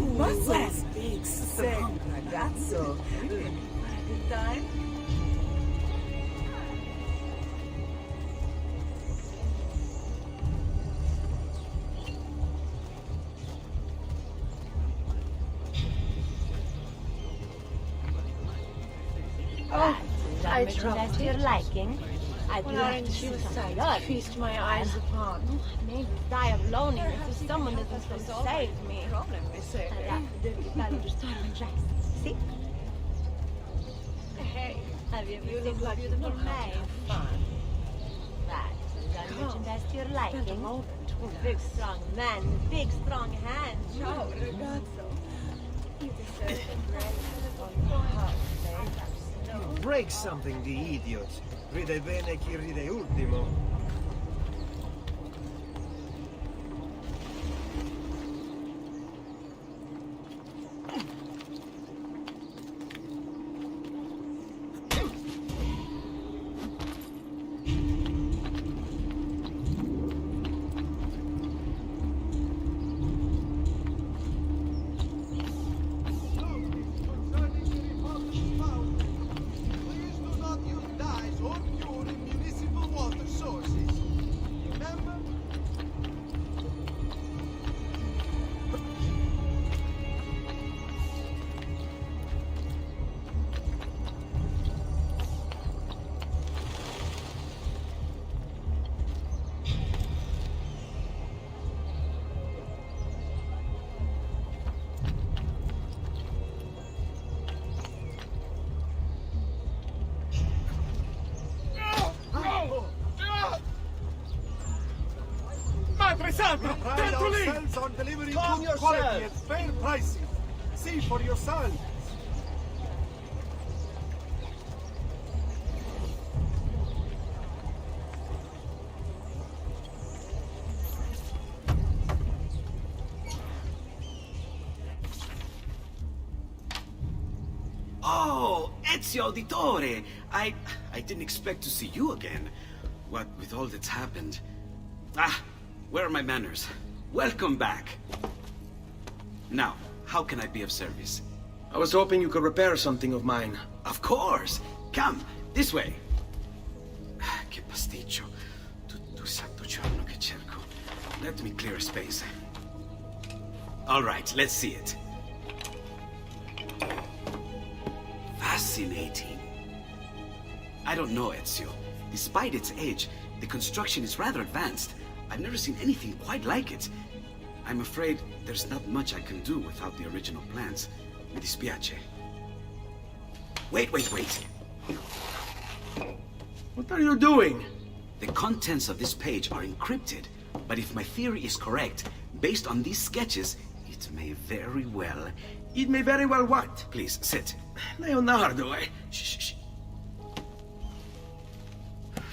muscles. Big, sick ragazzo. Good time? Oh, I trust your liking. I'd like to see some blood. Feast my eyes upon. I may die of loneliness if someone doesn't come to save me. Problem, they say. See? Hey, Have you you ever look seen like a you beautiful know how to maid? have fun. That is merchandise to your Spend a liking. moment with Big strong man, big strong hands. Ciao, ragazzo. You deserve a break on your heart, babe. Break something, the idiot. Ride bene chi ride ultimo. Pride ourselves on delivering good quality at fair prices. See for yourself. Oh, Ezio Auditore! I didn't expect to see you again. What with all that's happened. Ah, where are my manners? Welcome back. Now, how can I be of service? I was hoping you could repair something of mine. Of course! Come, this way! Che pasticcio. Tutto il santo giorno che cerco. Let me clear a space. Alright, let's see it. Fascinating. I don't know, Ezio. Despite its age, the construction is rather advanced. I've never seen anything quite like it. I'm afraid there's not much I can do without the original plans. Mi dispiace. Wait. What are you doing? The contents of this page are encrypted, but if my theory is correct, based on these sketches, it may very well... It may very well what? Please, sit. Leonardo, eh? Shh.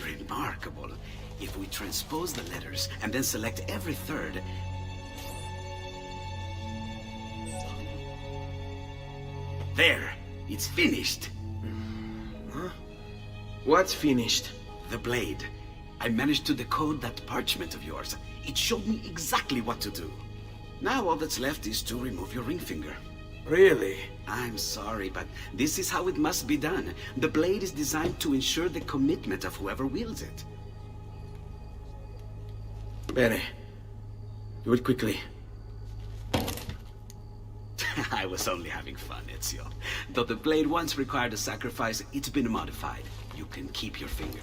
Remarkable. If we transpose the letters and then select every third... There! It's finished! Huh? What's finished? The blade. I managed to decode that parchment of yours. It showed me exactly what to do. Now all that's left is to remove your ring finger. Really? I'm sorry, but this is how it must be done. The blade is designed to ensure the commitment of whoever wields it. Bene. Do it quickly. I was only having fun, Ezio. Though the blade once required a sacrifice, it's been modified. You can keep your finger.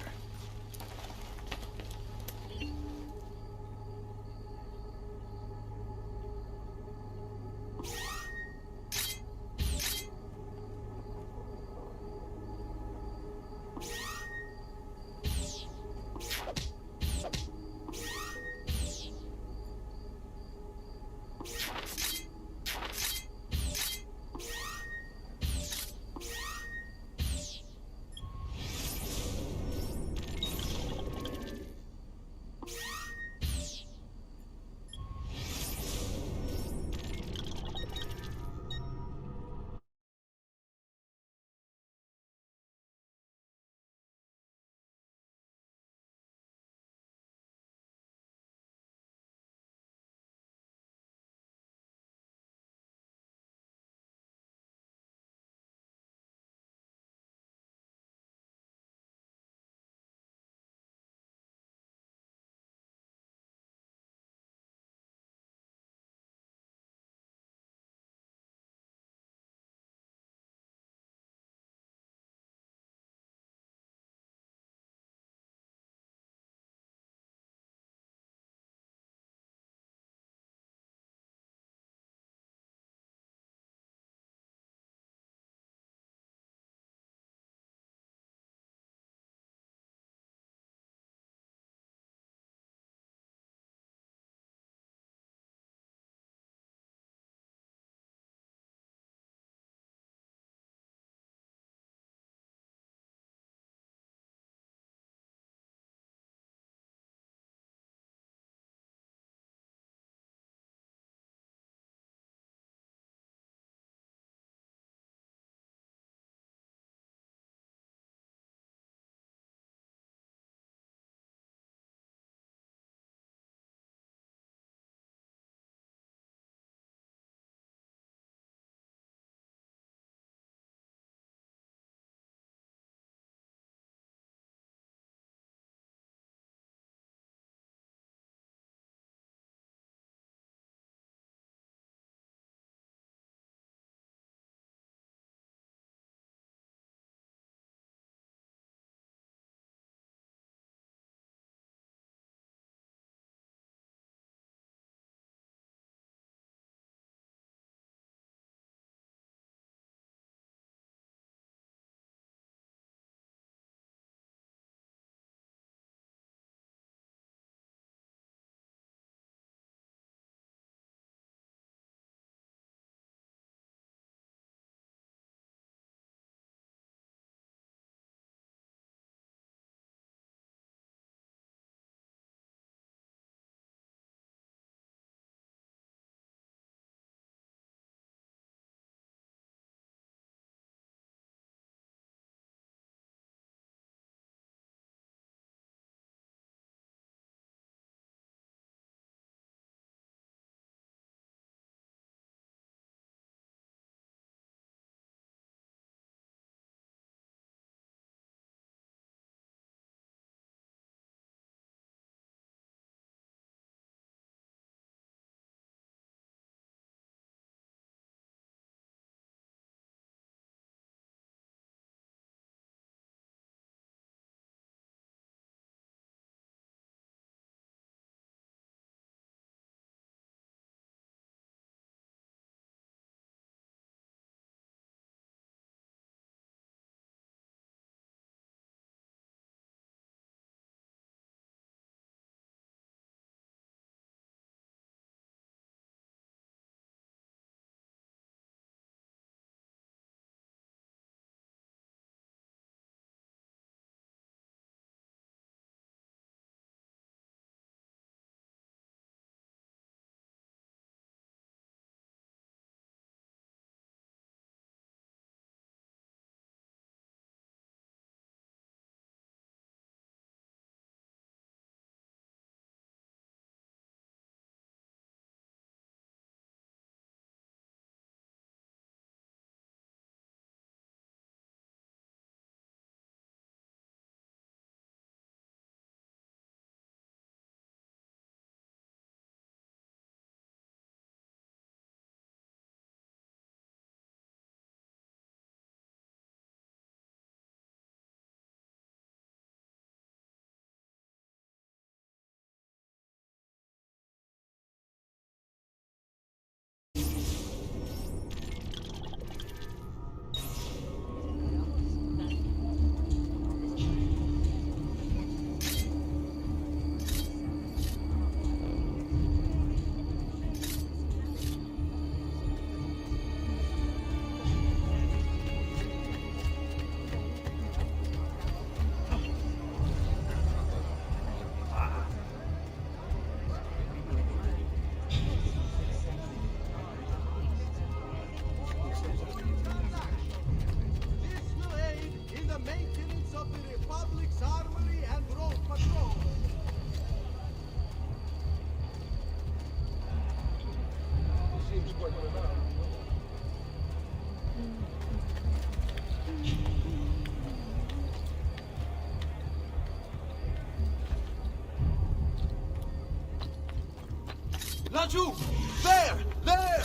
Laju! There! There!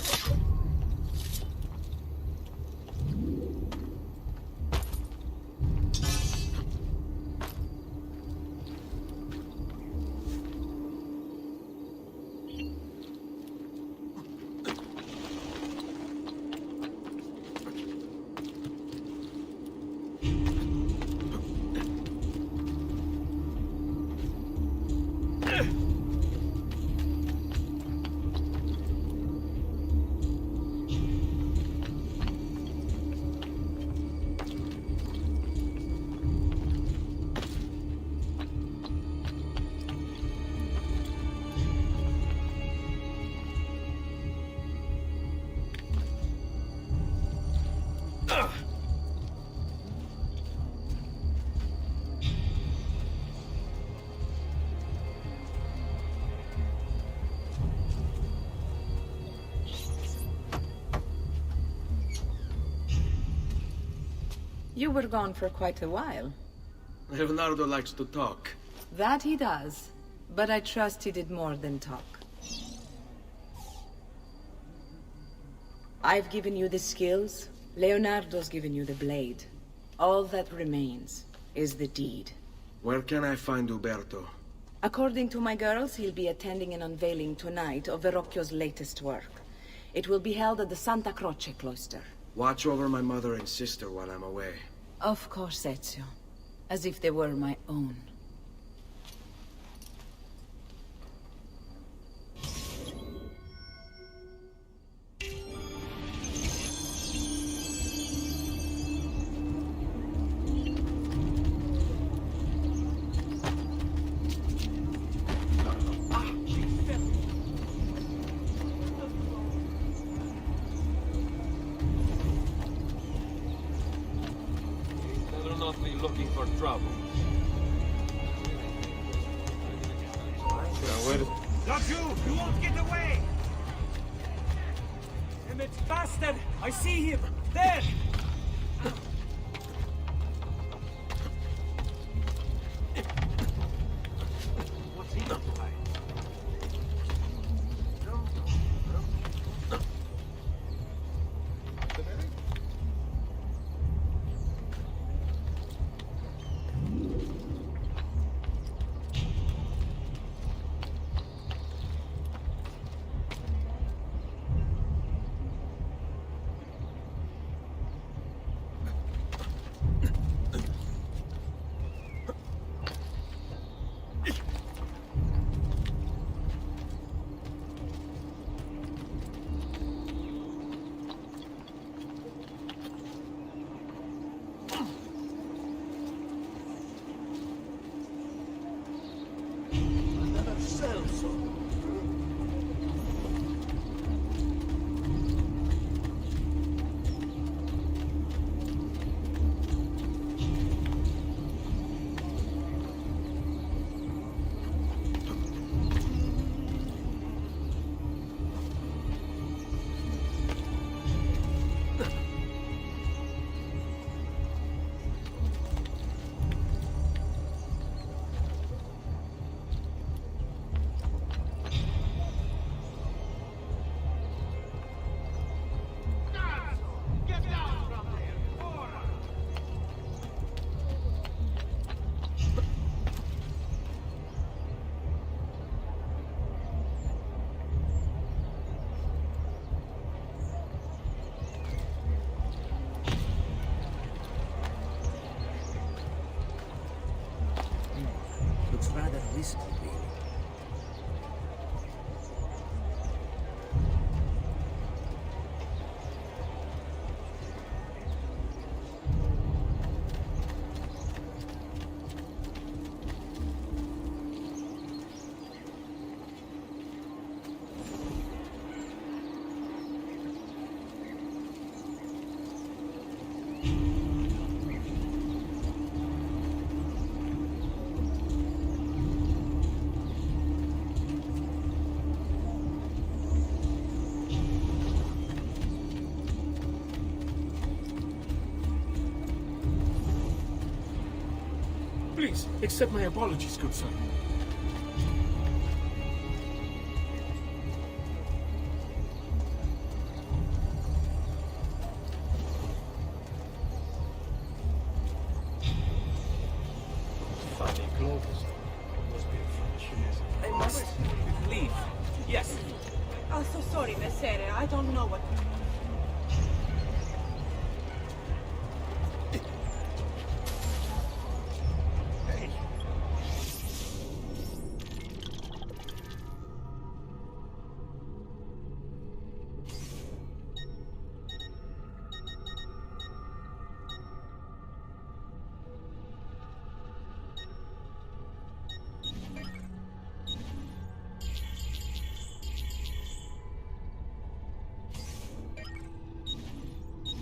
You were gone for quite a while. Leonardo likes to talk. That he does, but I trust he did more than talk. I've given you the skills, Leonardo's given you the blade. All that remains is the deed. Where can I find Uberto? According to my girls, he'll be attending an unveiling tonight of Verrocchio's latest work. It will be held at the Santa Croce cloister. Watch over my mother and sister while I'm away. Of course, Ezio. As if they were my own. Better not be looking for trouble. Not you! You won't get away! Damn it, bastard! I see him! There! What's he doing? Looks rather risky, really. Please, accept my apologies, good sir. I don't know what you mean. Hey.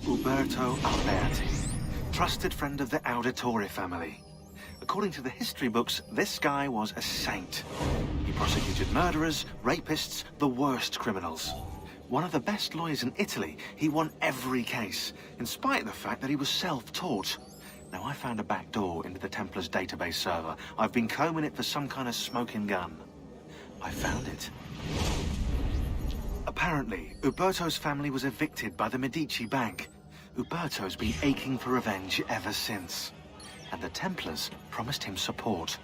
Uberto Alberti, trusted friend of the Auditore family. According to the history books, this guy was a saint. He prosecuted murderers, rapists, the worst criminals. One of the best lawyers in Italy, he won every case, in spite of the fact that he was self-taught. Now, I found a back door into the Templars database server. I've been combing it for some kind of smoking gun. I found it. Apparently, Uberto's family was evicted by the Medici Bank. Uberto's been aching for revenge ever since. And the Templars promised him support.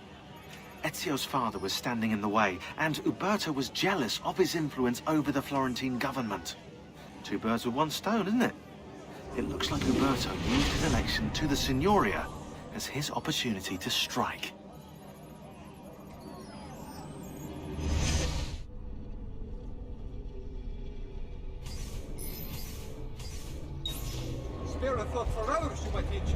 Ezio's father was standing in the way, and Uberto was jealous of his influence over the Florentine government. Two birds with one stone, isn't it? It looks like Uberto used his election to the Signoria as his opportunity to strike. Spare a thought for others, you might teach.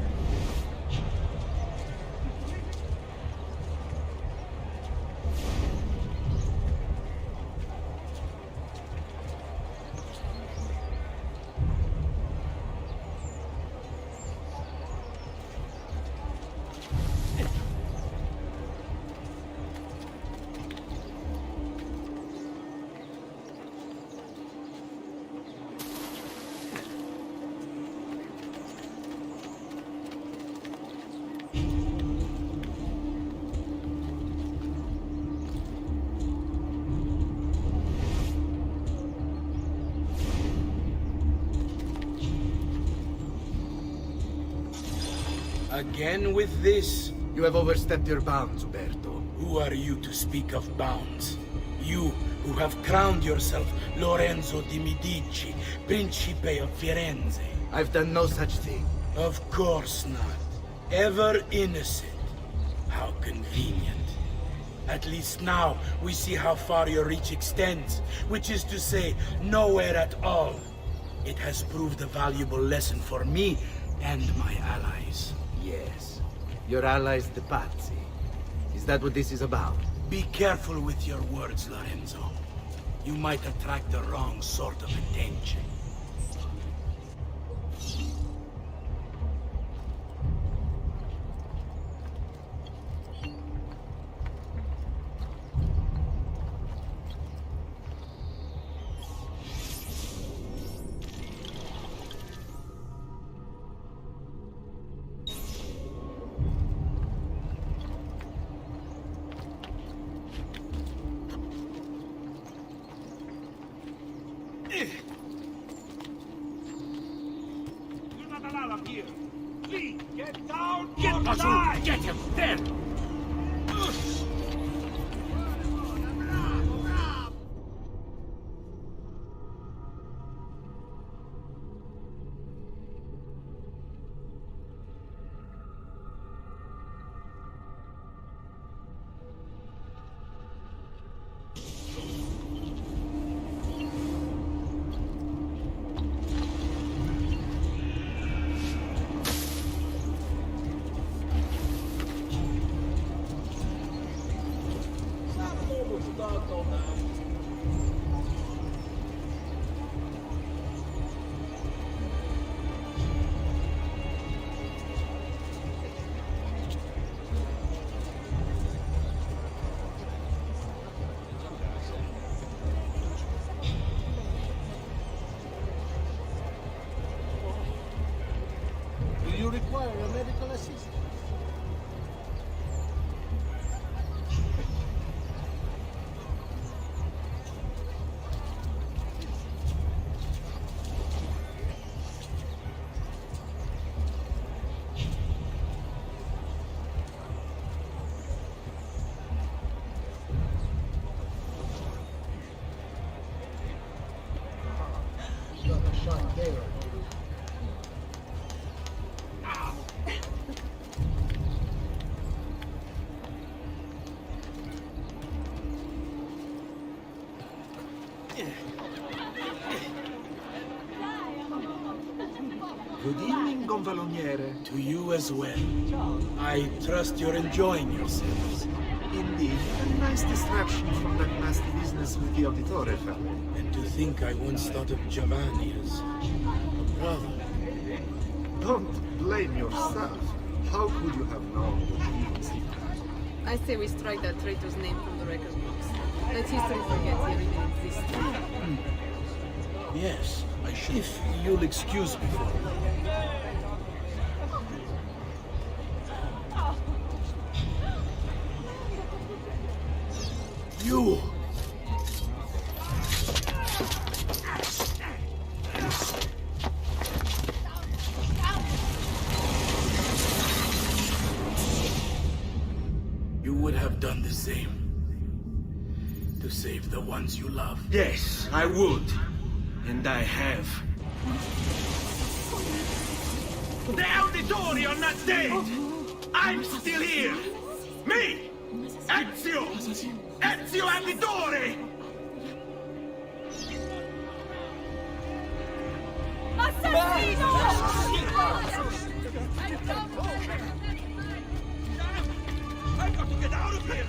Again with this? You have overstepped your bounds, Uberto. Who are you to speak of bounds? You, who have crowned yourself Lorenzo di Medici, Principe of Firenze. I've done no such thing. Of course not. Ever innocent. How convenient. At least now we see how far your reach extends, which is to say, nowhere at all. It has proved a valuable lesson for me and my allies. Yes. Your allies, the Pazzi. Is that what this is about? Be careful with your words, Lorenzo. You might attract the wrong sort of attention. You're not allowed here. Please, get down! Get him! There! Will you require a medical assistant? Good evening, Gonfaloniere. To you as well. I trust you're enjoying yourselves. Indeed, a nice distraction from that nasty business with the Auditore family. And to think I once thought of Giovanni as a brother. Don't blame yourself. How could you have known what he was thinking? I say we strike that traitor's name from the record books. Let history forget he even exists. Yes, I should. If you'll excuse me for a moment. You! You would have done the same. To save the ones you love. Yes, I would. And I have. The Auditori are not dead! I'm still here! Me! Ezio! Ezio Auditore! I've got to get out of here!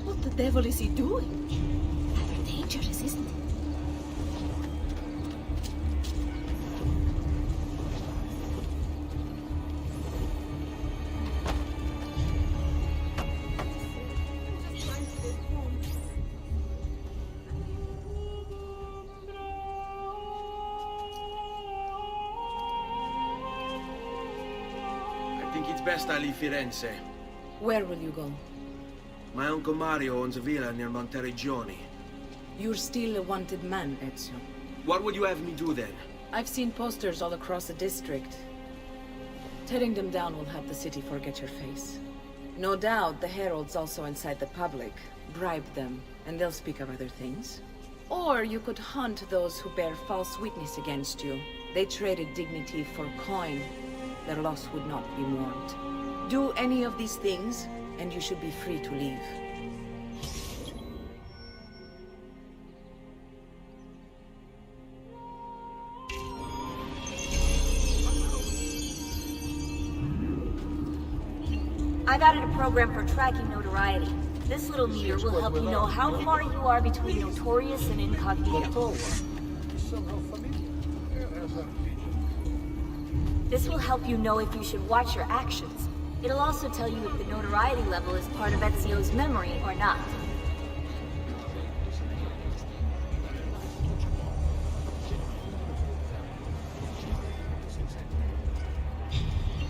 What the devil is he doing? Rather dangerous, isn't it? I think it's best I leave Firenze. Where will you go? My Uncle Mario owns a villa near Monteriggioni. You're still a wanted man, Ezio. What would you have me do then? I've seen posters all across the district. Tearing them down will help the city forget your face. No doubt the heralds also incite the public. Bribe them, and they'll speak of other things. Or you could hunt those who bear false witness against you. They traded dignity for coin. Their loss would not be mourned. Do any of these things, and you should be free to leave. I've added a program for tracking notoriety. This little meter will help you know how far you are between notorious and incognito. This will help you know if you should watch your actions. It'll also tell you if the notoriety level is part of Ezio's memory or not.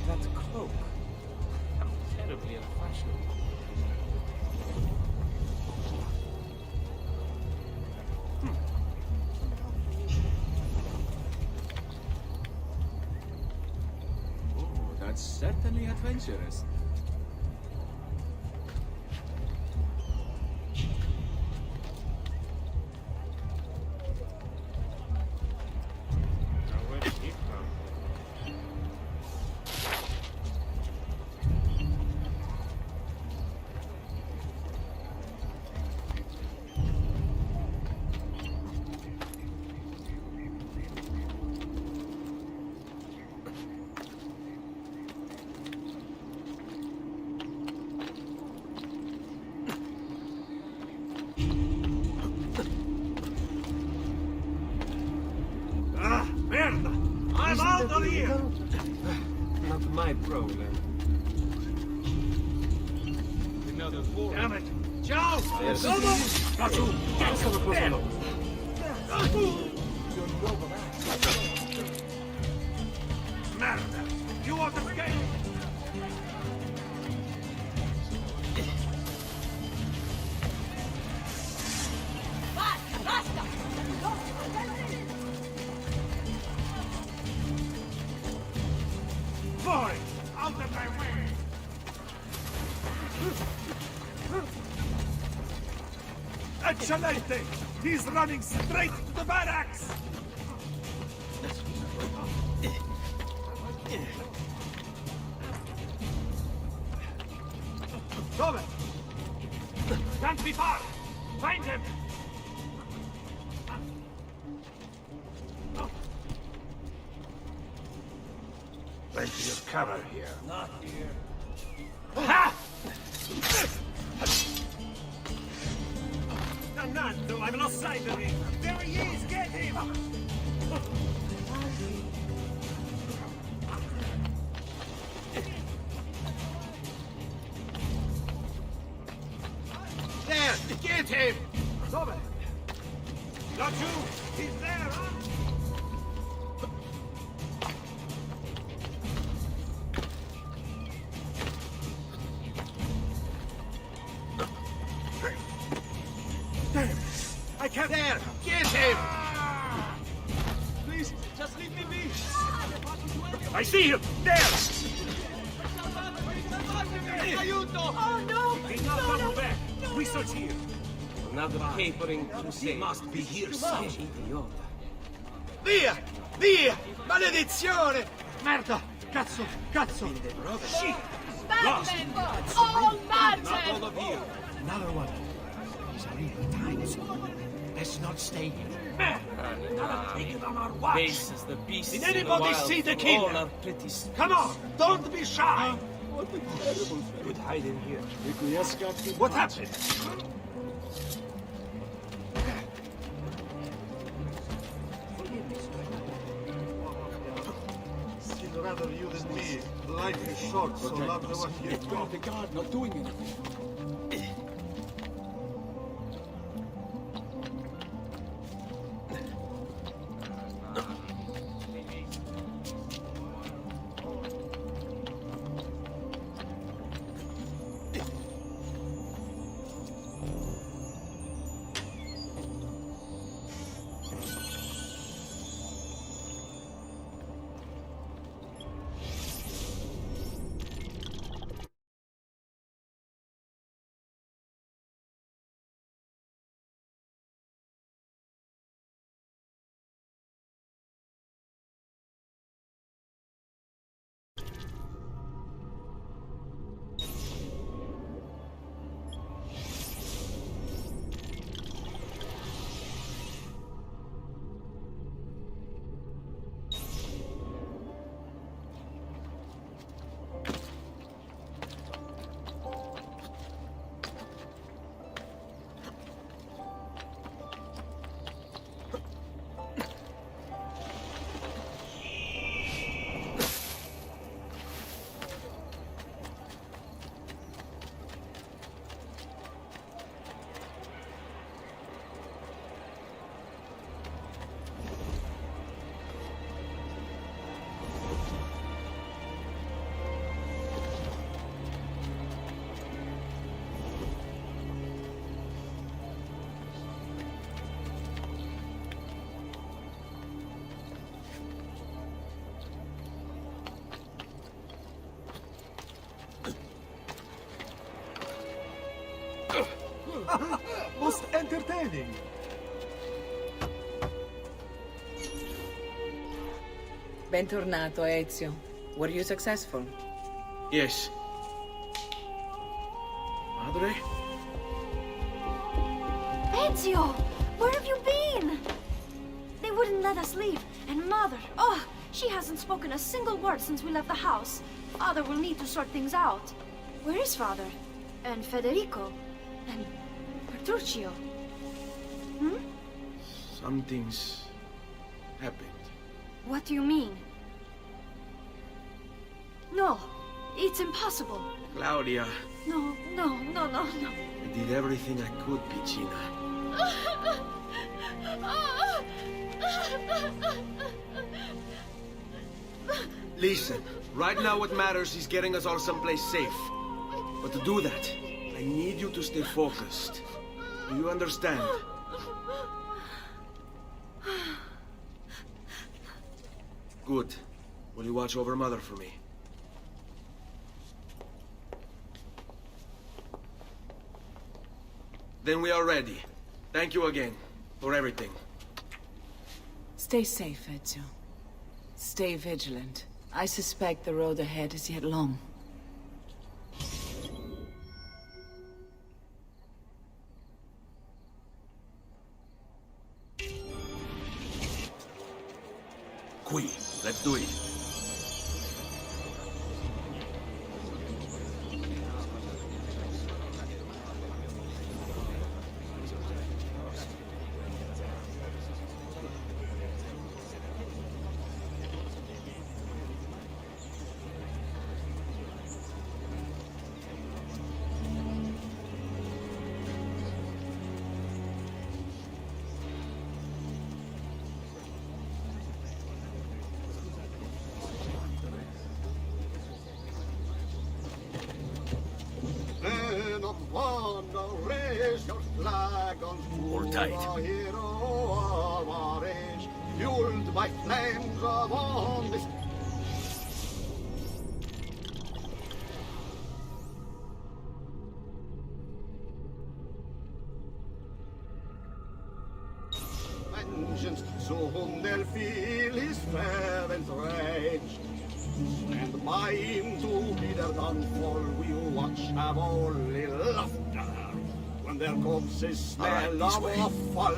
That cloak. How terribly unfashionable. Oh, that's certainly adventurous. Now, where did he come? problem. Another war. Damn it! Ciao! Yes. Cazzo! Cazzo lo posso! Merda! You want to escape? Boy! Out of my way! Eccellente! He's running straight to the barracks! Dove? Can't be far! Find him! Plenty of cover here. Not here. Ha! Dannato, I've lost sight of him! There he is! Get him! There! Get him! Dove? Got you! He's there, huh? Damn! I can't... There! Get him! Please, just leave me be! I see him! There! Oh no! He's not coming back! We search here! Another capering crusade. He must be here somewhere. Via! Via! Maledizione! Merda! Cazzo! Cazzo! Shit! Madmen! All Not madmen! all of you. Another one. These are evil times. Let's not stay here. Man! Gotta take it on our watch! This is the beast. Did anybody see the killer? All are pretty Come on! Don't be shy! Good hide in here. What happened? Still rather you than me. Life is short, so love the one you've got. The guard not doing anything. Most entertaining. Bentornato, Ezio. Were you successful? Yes. Madre? Ezio! Where have you been? They wouldn't let us leave. And Mother, oh, she hasn't spoken a single word since we left the house. Father will need to sort things out. Where is Father? And Federico? And Petruccio? Hmm? Something's happened. What do you mean? No, It's impossible. Claudia, No. I did everything I could, Piccina. Listen, right now what matters is getting us all someplace safe. But to do that, I need you to stay focused. Do you understand? Good. Will you watch over Mother for me? Then we are ready. Thank you again for everything. Stay safe, Ezio. Stay vigilant. I suspect the road ahead is yet long. Qui, let's do it. Men of honor, raise your flag on Hold tight. a hero of our age, fueled by flames of honesty. Vengeance, soon they'll feel his fervent rage. And by him to be their downfall, we watch have only laughter. When there comes a smell of a fall,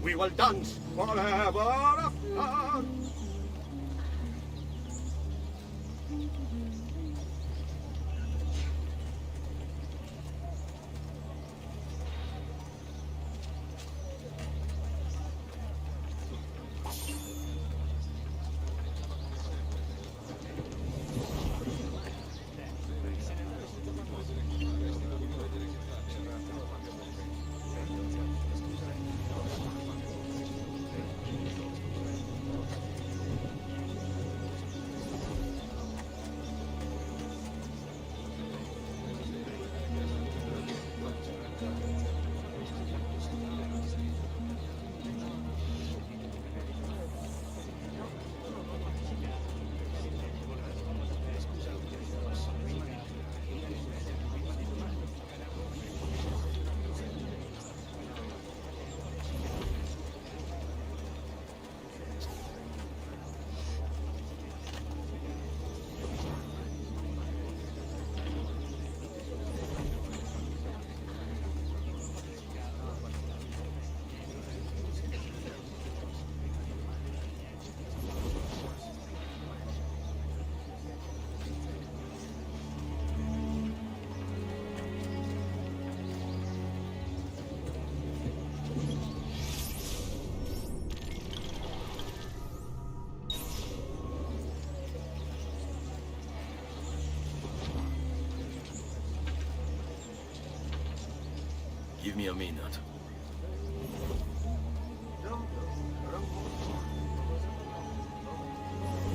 we will dance forever after. Give me a minute.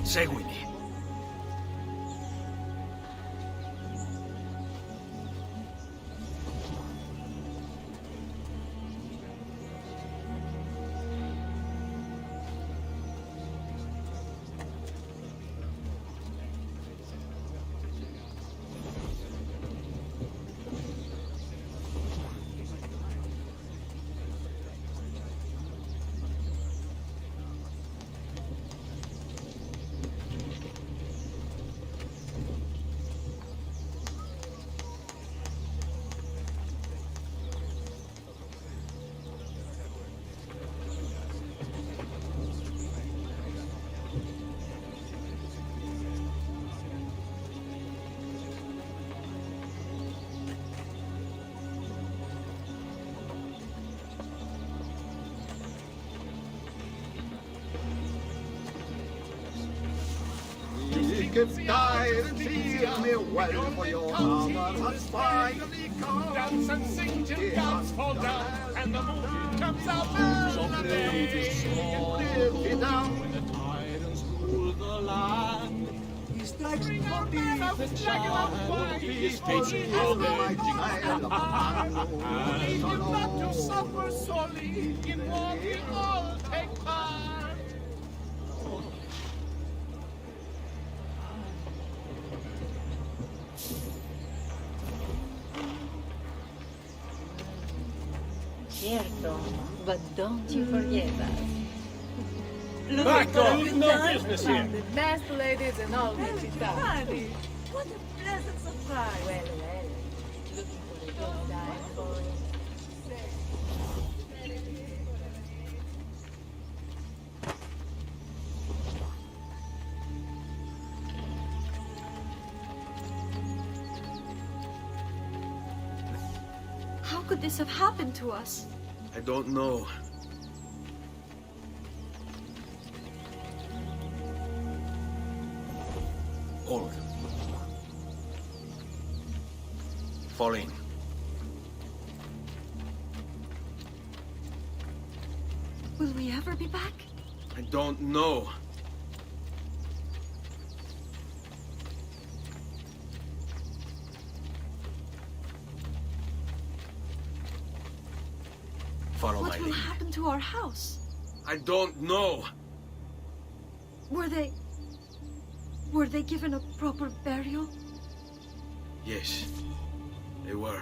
Seguimi. if died, feel me well, for your father has finally come. Dance and sing till gods fall down, and the moon comes out. So play this song when the tyrants rule the land. He strikes for the child, his face avenging. Leave him not to suffer sorely, in war we all take part. Cierto, but don't you forget us. Look Back at off! the No done. business here. The best ladies in all the city. What a pleasant surprise. Well, looking for a good time for it. How could this have happened to us? I don't know. Hold. Fall in. Will we ever be back? I don't know. Follow my What will lead. happen to our house? I don't know. Were they given a proper burial? Yes, they were.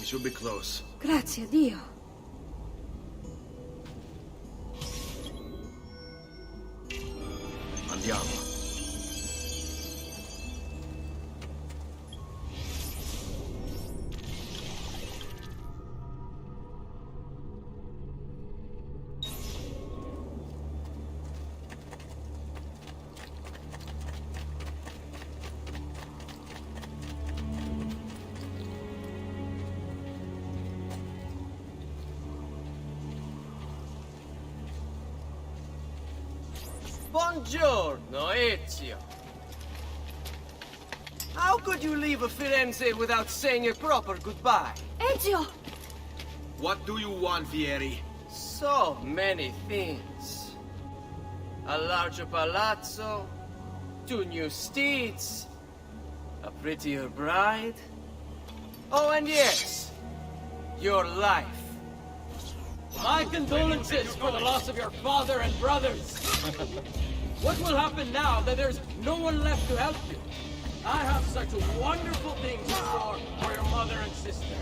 We should be close. Grazie a Dio. Andiamo. Buongiorno, Ezio. How could you leave Firenze without saying a proper goodbye? Ezio! What do you want, Vieri? So many things. A larger palazzo, 2 new steeds, a prettier bride. Oh, and yes, your life. My condolences for the loss of your father and brothers. What will happen now that there's no one left to help you? I have such wonderful things in store for your mother and sister.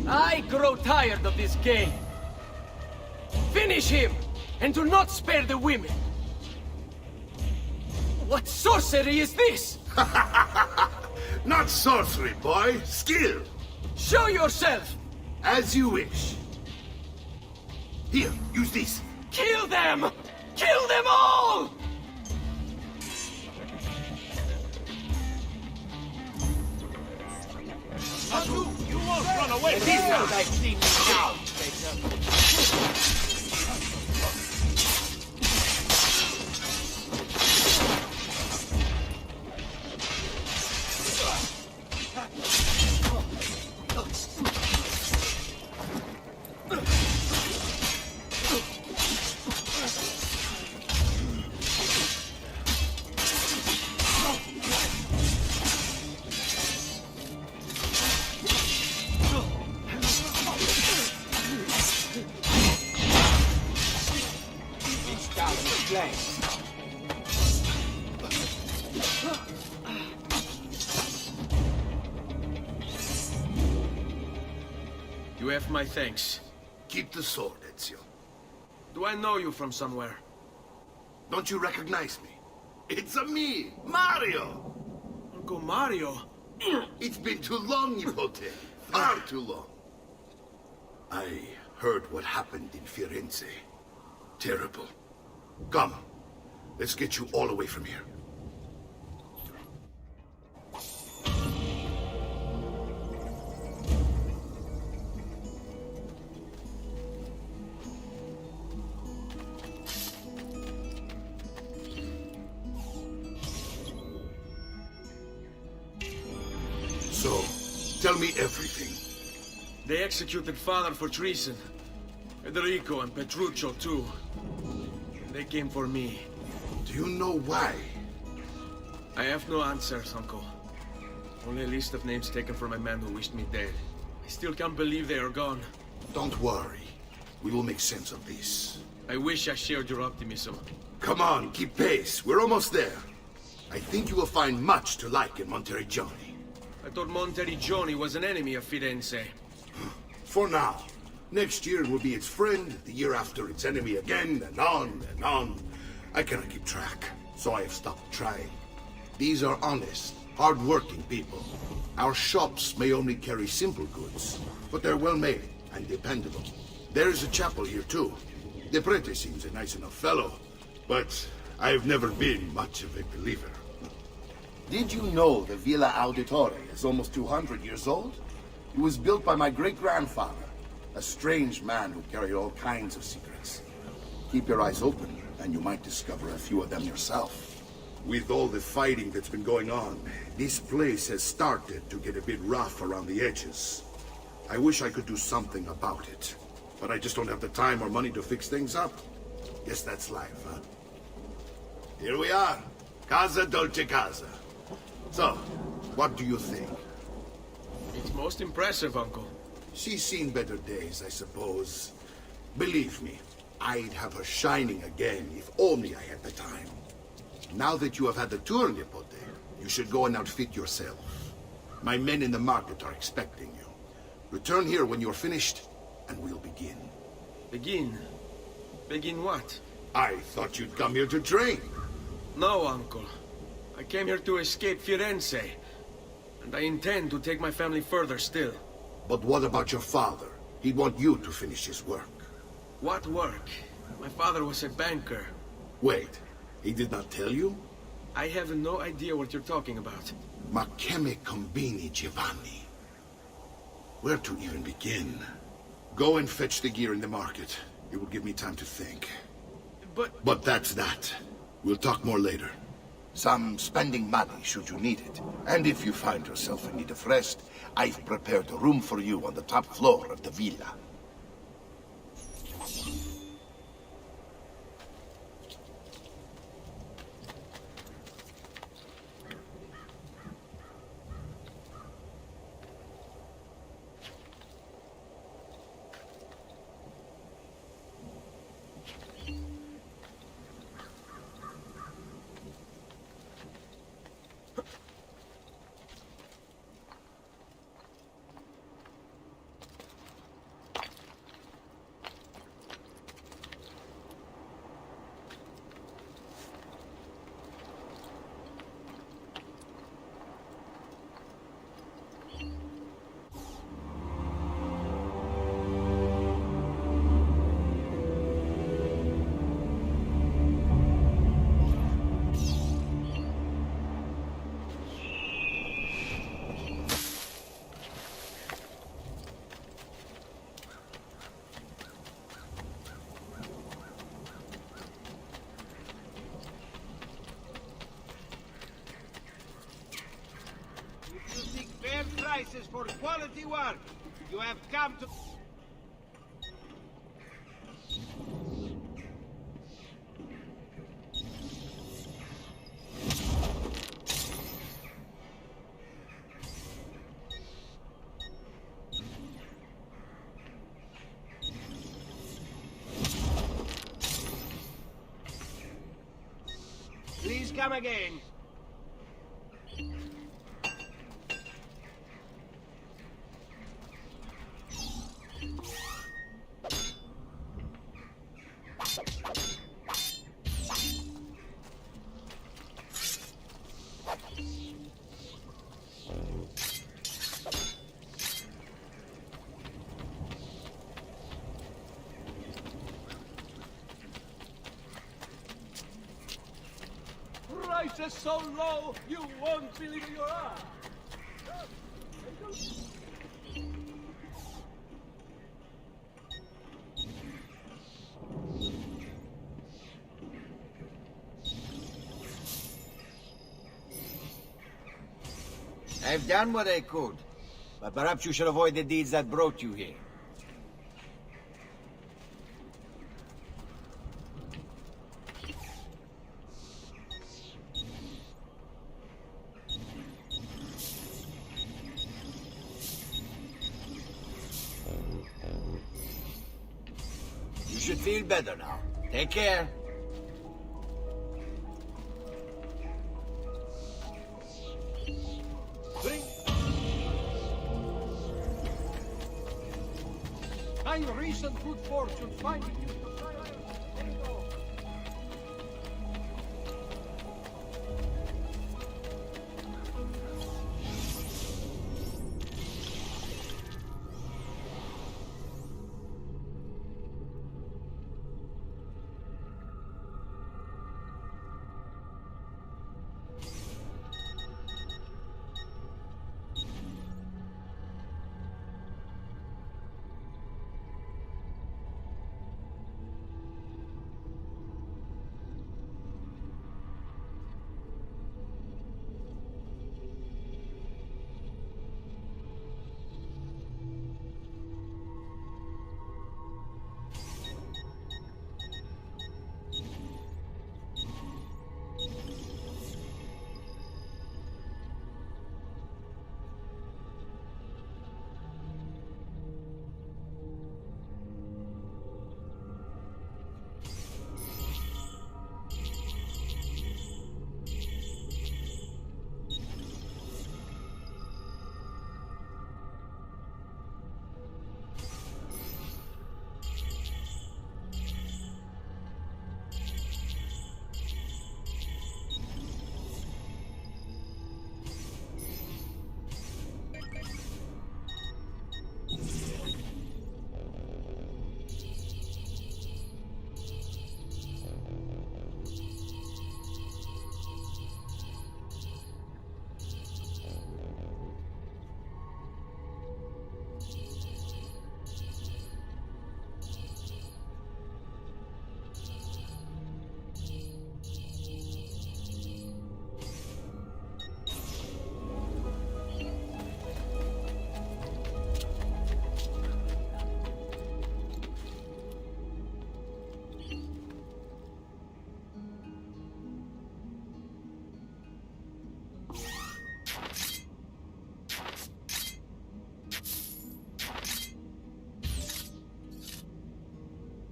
I grow tired of this game. Finish him, and do not spare the women. What sorcery is this? Not sorcery, boy. Skill. Show yourself! As you wish. Here, use this. Kill them! Kill them all! You won't run away from me now! I see me now, Thanks. You have my thanks. Keep the sword, Ezio. Do I know you from somewhere? Don't you recognize me? It's me, Mario! Uncle Mario? It's been too long, Nipote. Far too long. I heard what happened in Firenze. Terrible. Come, let's get you all away from here. So, tell me everything. They executed Father for treason. Federico and Petruccio, too. And they came for me. Do you know why? I have no answers, Uncle. Only a list of names taken from a man who wished me dead. I still can't believe they are gone. Don't worry. We will make sense of this. I wish I shared your optimism. Come on, keep pace. We're almost there. I think you will find much to like in Monteriggioni. I thought Monteriggioni was an enemy of Firenze. For now. Next year will be its friend, the year after its enemy again, and on and on. I cannot keep track, so I have stopped trying. These are honest, hard-working people. Our shops may only carry simple goods, but they're well-made and dependable. There is a chapel here, too. The prete seems a nice enough fellow, but I've never been much of a believer. Did you know the Villa Auditore is almost 200 years old? It was built by my great-grandfather, a strange man who carried all kinds of secrets. Keep your eyes open, and you might discover a few of them yourself. With all the fighting that's been going on, this place has started to get a bit rough around the edges. I wish I could do something about it, but I just don't have the time or money to fix things up. Guess that's life, huh? Here we are. Casa Dolce Casa. So, what do you think? It's most impressive, Uncle. She's seen better days, I suppose. Believe me, I'd have her shining again if only I had the time. Now that you have had the tour, Nipote, you should go and outfit yourself. My men in the market are expecting you. Return here when you're finished, and we'll begin. Begin? Begin what? I thought you'd come here to train. No, Uncle. I came here to escape Firenze. And I intend to take my family further still. But what about your father? He'd want you to finish his work. What work? My father was a banker. Wait, he did not tell you? I have no idea what you're talking about. Ma che me combini, Giovanni? Where to even begin? Go and fetch the gear in the market. It will give me time to think. But that's that. We'll talk more later. Some spending money should you need it. And if you find yourself in need of rest, I've prepared a room for you on the top floor of the villa. Prices for quality work. You have come to... come again. Prices so low, you won't believe your eyes. I've done what I could, but perhaps you should avoid the deeds that brought you here. You should feel better now. Take care. My recent good fortune finding you.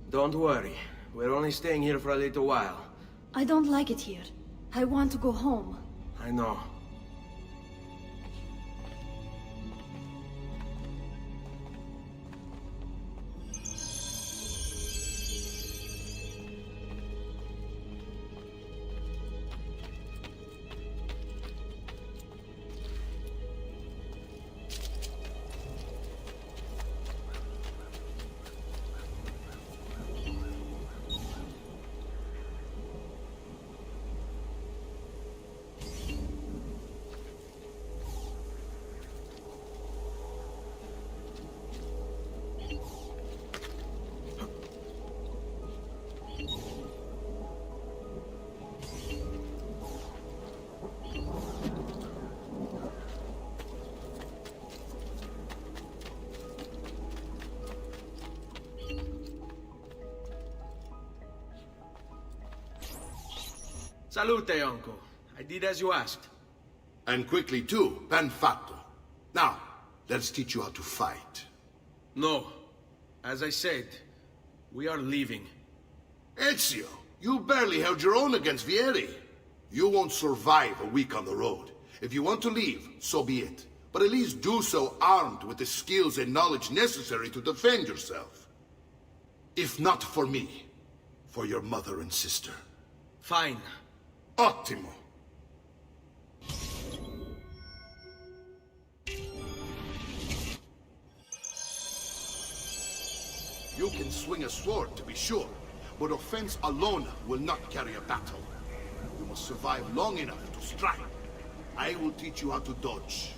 Don't worry. We're only staying here for a little while. I don't like it here. I want to go home. I know. Salute, uncle. I did as you asked. And quickly too, ben fatto. Now, let's teach you how to fight. No. As I said, we are leaving. Ezio, you barely held your own against Vieri. You won't survive a week on the road. If you want to leave, so be it. But at least do so armed with the skills and knowledge necessary to defend yourself. If not for me, for your mother and sister. Fine. Ottimo. You can swing a sword, to be sure, but offense alone will not carry a battle. You must survive long enough to strike. I will teach you how to dodge.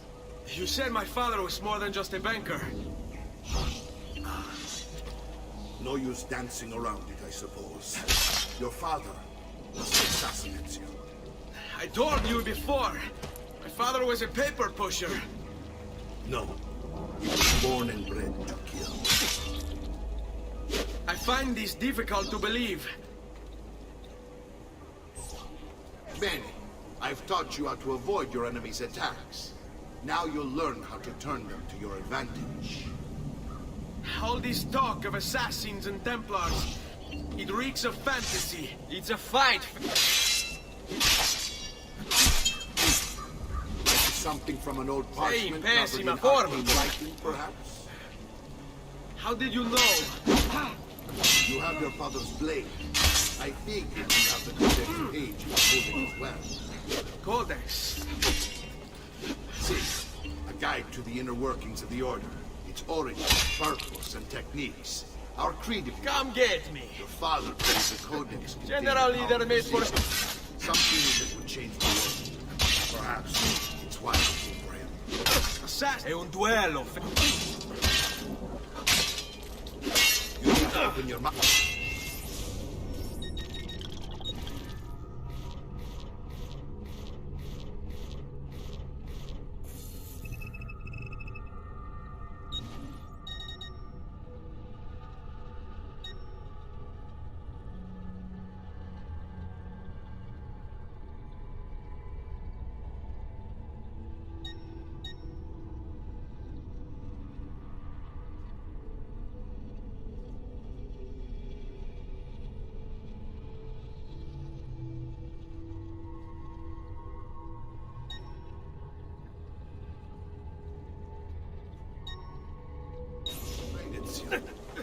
You said my father was more than just a banker. No use dancing around it, I suppose. Your father was an assassin, Ezio. I told you before. My father was a paper pusher. No. He was born and bred to kill. I find this difficult to believe. Bene. I've taught you how to avoid your enemy's attacks. Now you'll learn how to turn them to your advantage. All this talk of assassins and Templars, it reeks of fantasy. It's a fight. Something from an old parchment Hey, covered in pessima forma. arcane writing, perhaps? How did you know? You have your father's blade. I figured you have the codex page holding as well. Codex? See, a guide to the inner workings of the Order. Its origin, purpose, and techniques. Our creed, if you Come get me. Your father believes the codex contained General leader made for... something that would change the world. Perhaps it's why I'm looking for him. Assassin. È un duello. You need to open your mouth.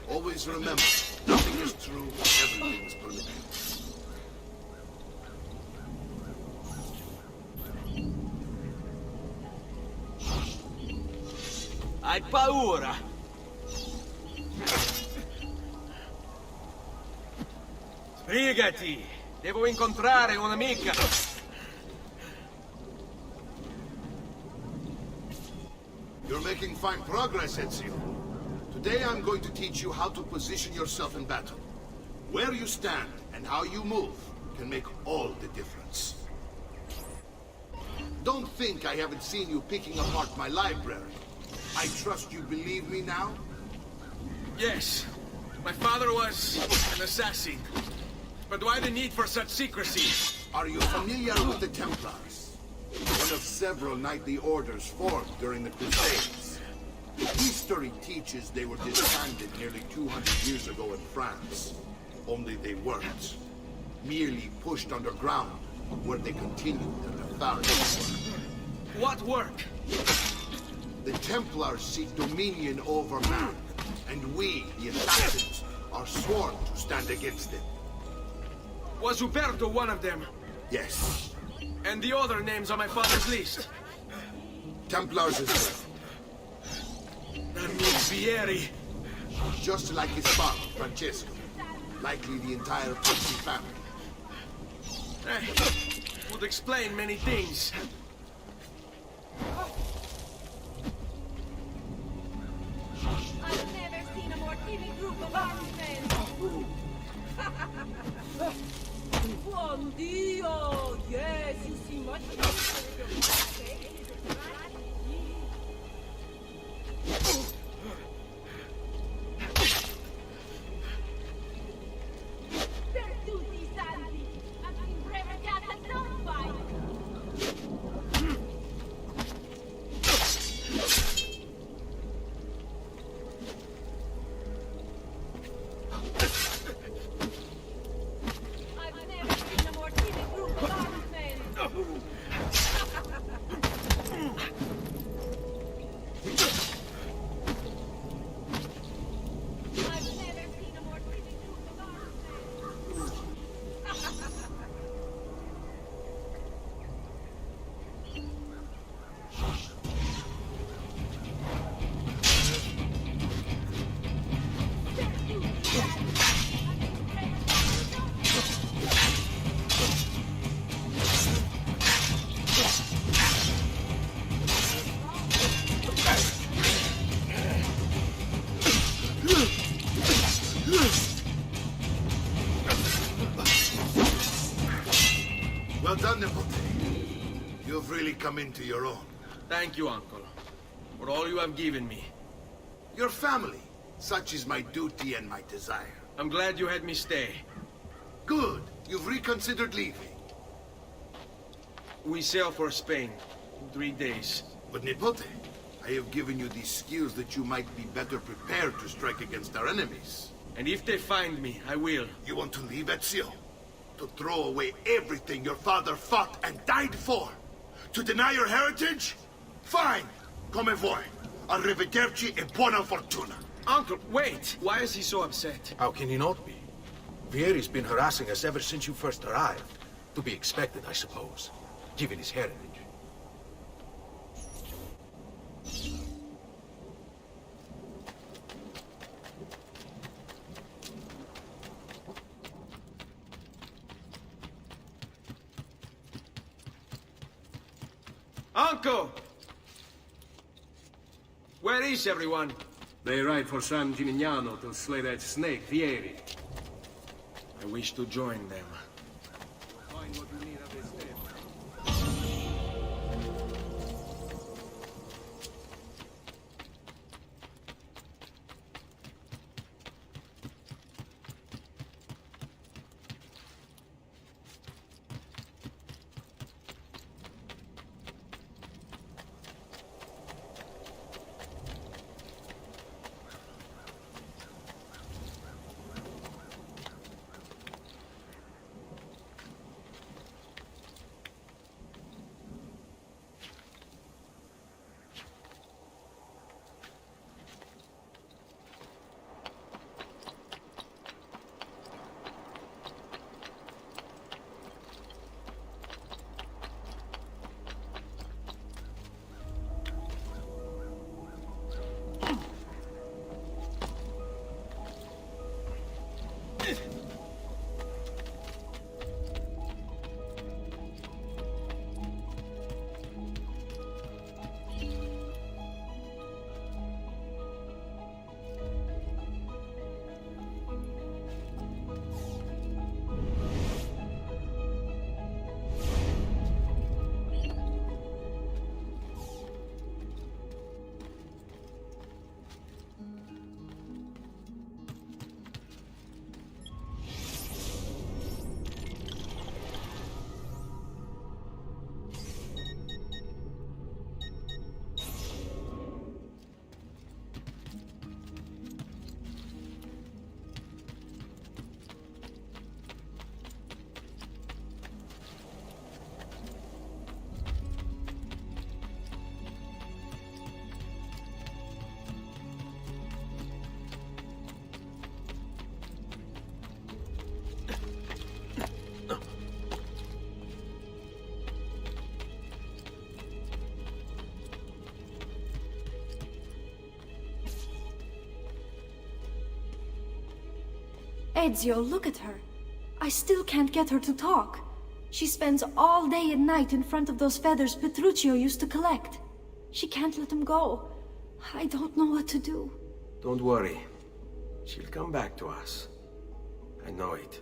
Always remember, nothing is true, everything is permitted. Hai paura? Sbrigati! Devo incontrare un'amica! You're making fine progress, Ezio. Today I'm going to teach you how to position yourself in battle. Where you stand and how you move can make all the difference. Don't think I haven't seen you picking apart my library. I trust you believe me now? Yes. My father was an assassin. But why the need for such secrecy? Are you familiar with the Templars? One of several knightly orders formed during the Crusades. History teaches they were disbanded nearly 200 years ago in France. Only they weren't. Merely pushed underground, where they continued their nefarious work. What work? The Templars seek dominion over man, and we, the assassins, are sworn to stand against them. Was Uberto one of them? Yes. And the other names on my father's list? Templars as well. That means Vieri. Just like his father, Francesco. Likely the entire Pazzi family. Would explain many things. I've never seen a more teeming group of armed men. Buon Dio! Yes, you see much Perduti santi! I've been relegata a gunfight! I've never seen a more teeming group of armed men. come into your own. Thank you, Uncle, for all you have given me. Your family. Such is my duty and my desire. I'm glad you had me stay. Good. You've reconsidered leaving. We sail for Spain in 3 days. But Nipote, I have given you these skills that you might be better prepared to strike against our enemies. And if they find me, I will. You want to leave, Ezio? To throw away everything your father fought and died for? To deny your heritage? Fine. Come vuoi. Arrivederci e buona fortuna. Uncle, wait! Why is he so upset? How can he not be? Vieri's been harassing us ever since you first arrived. To be expected, I suppose, given his heritage. Uncle! Where is everyone? They ride for San Gimignano to slay that snake, Vieri. I wish to join them. Find what you need of his head. Ezio, look at her. I still can't get her to talk. She spends all day and night in front of those feathers Petruchio used to collect. She can't let them go. I don't know what to do. Don't worry. She'll come back to us. I know it.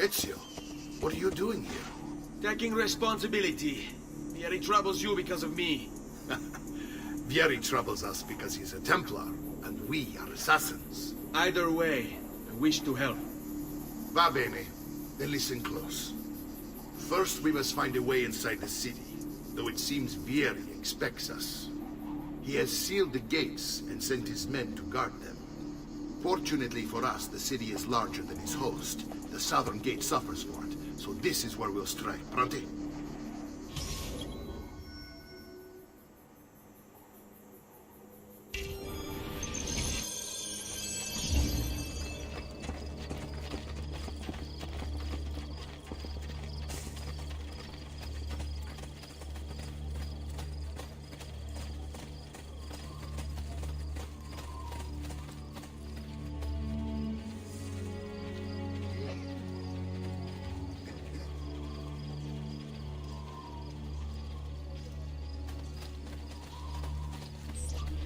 Ezio, what are you doing here? Taking responsibility. Vieri troubles you because of me. Vieri troubles us because he's a Templar, and we are assassins. Either way, I wish to help. Va bene. Then listen close. First, we must find a way inside the city, though it seems Vieri expects us. He has sealed the gates and sent his men to guard them. Fortunately for us, the city is larger than its host. The southern gate suffers for it, so this is where we'll strike. Pronti?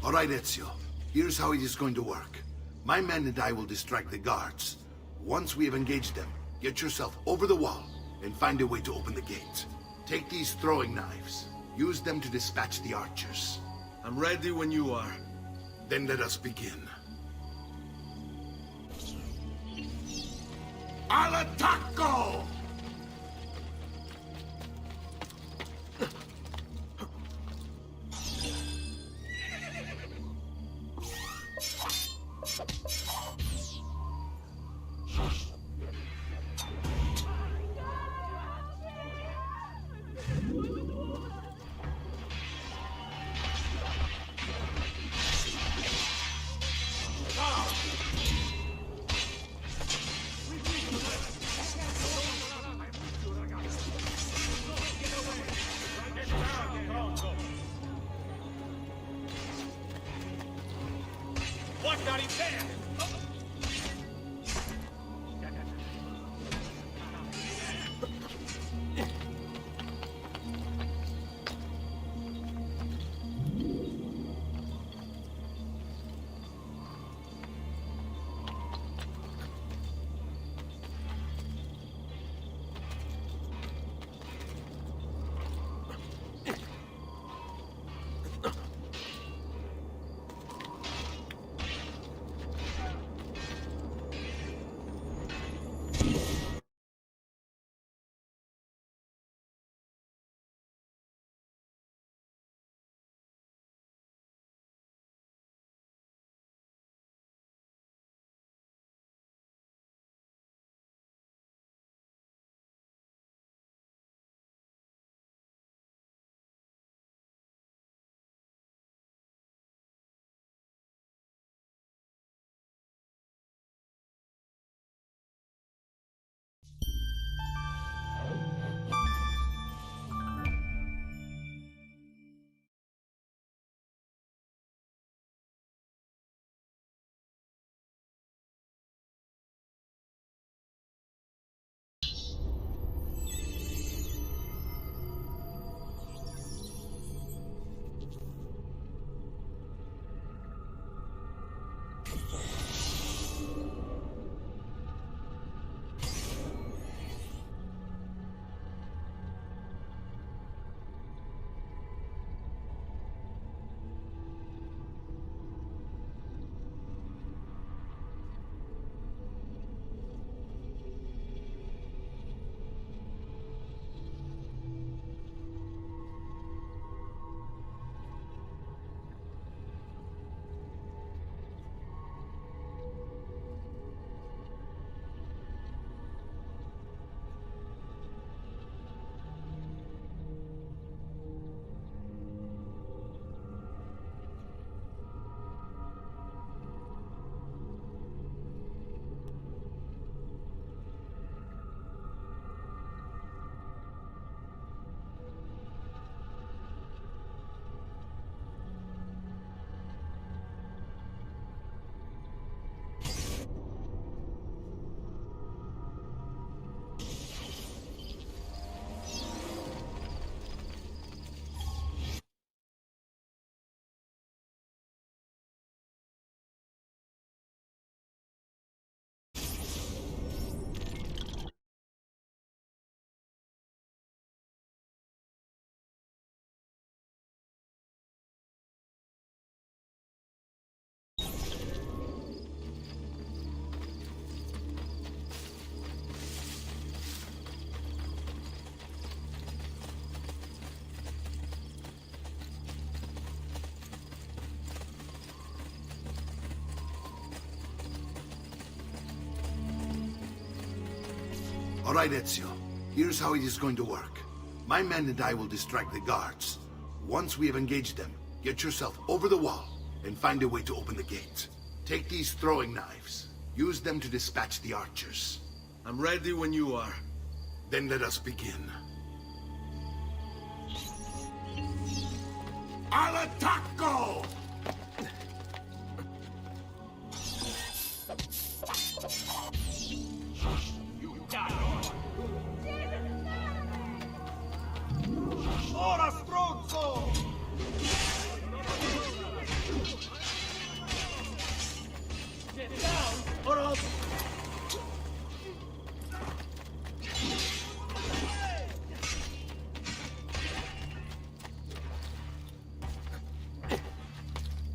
All right, Ezio. Here's how it is going to work. My men and I will distract the guards. Once we have engaged them, get yourself over the wall and find a way to open the gate. Take these throwing knives. Use them to dispatch the archers. I'm ready when you are. Then let us begin. Al attacco! All right, Ezio. Here's how it is going to work. My men and I will distract the guards. Once we have engaged them, get yourself over the wall and find a way to open the gate. Take these throwing knives. Use them to dispatch the archers. I'm ready when you are. Then let us begin. Al attacco! Ora, stronzo! Get down, or else...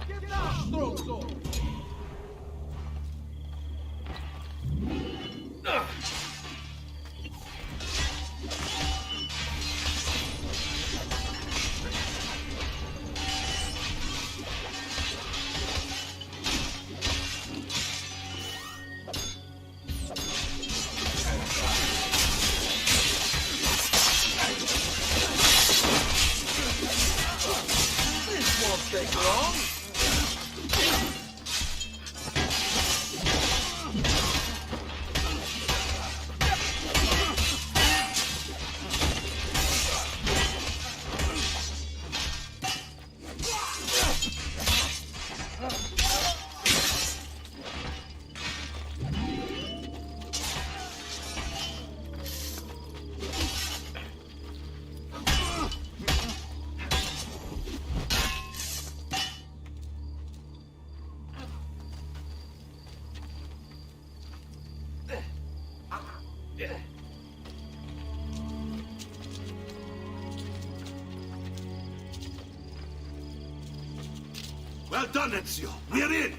Get down, stronzo! Take long. Well done, Ezio. We're in.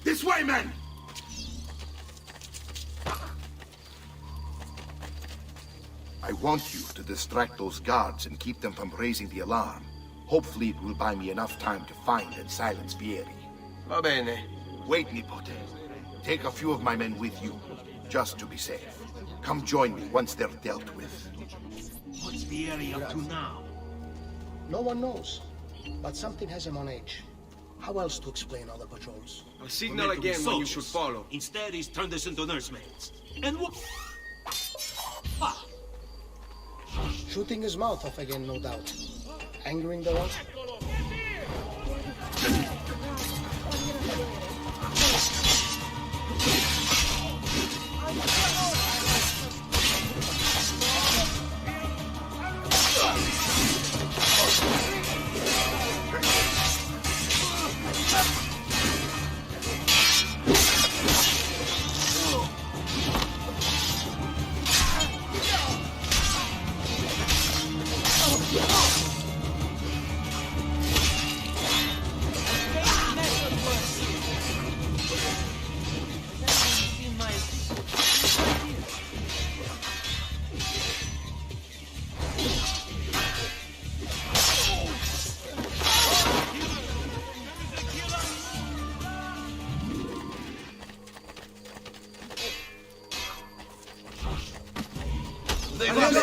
This way, men! I want you to distract those guards and keep them from raising the alarm. Hopefully it will buy me enough time to find and silence Vieri. Va bene. Wait, Nipote. Take a few of my men with you, just to be safe. Come join me once they're dealt with. What's Vieri up to now? No one knows, but something has him on edge. How else to explain all the patrols? I'll signal again when you should follow. Instead, he's turned us into nursemaids. And what? Ah. Shooting his mouth off again, no doubt. Angering the ones.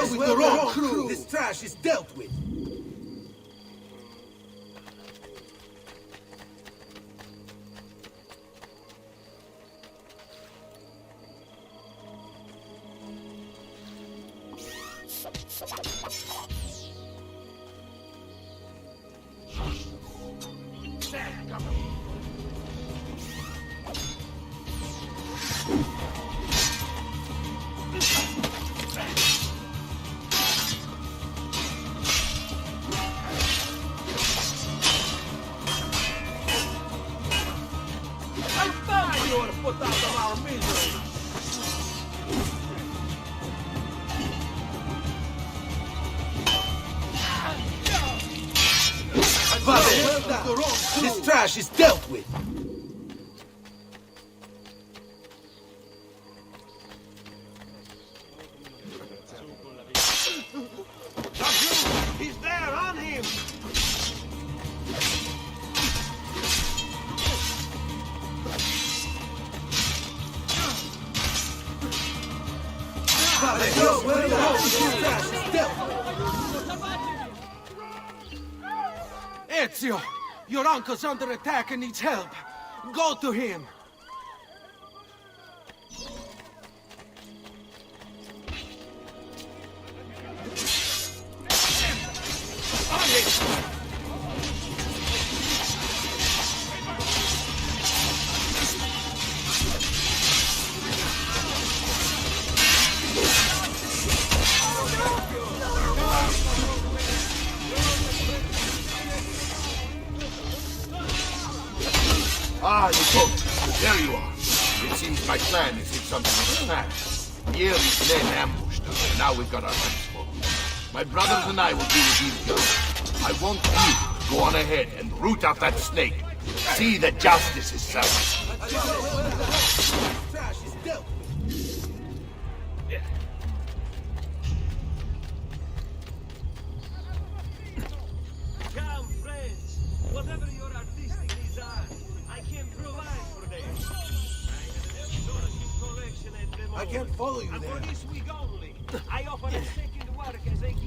With the wrong crew. This trash is dealt with. This trash is dealt with. He's there, on him! Ezio! Your uncle's under attack and needs help. Go to him! Ah, you folks. There you are. It seems my plan is hit something in the past. Here these men ambushed us, and now we've got our hands full. My brothers and I will be with these guys. I want you to go on ahead and root out that snake. See that justice is served. Come, friends. Whatever your artistic needs are, I can provide for them. I have an astonishing collection at the moment. I can't follow you and there. For this week only, I offer a second work as a gift.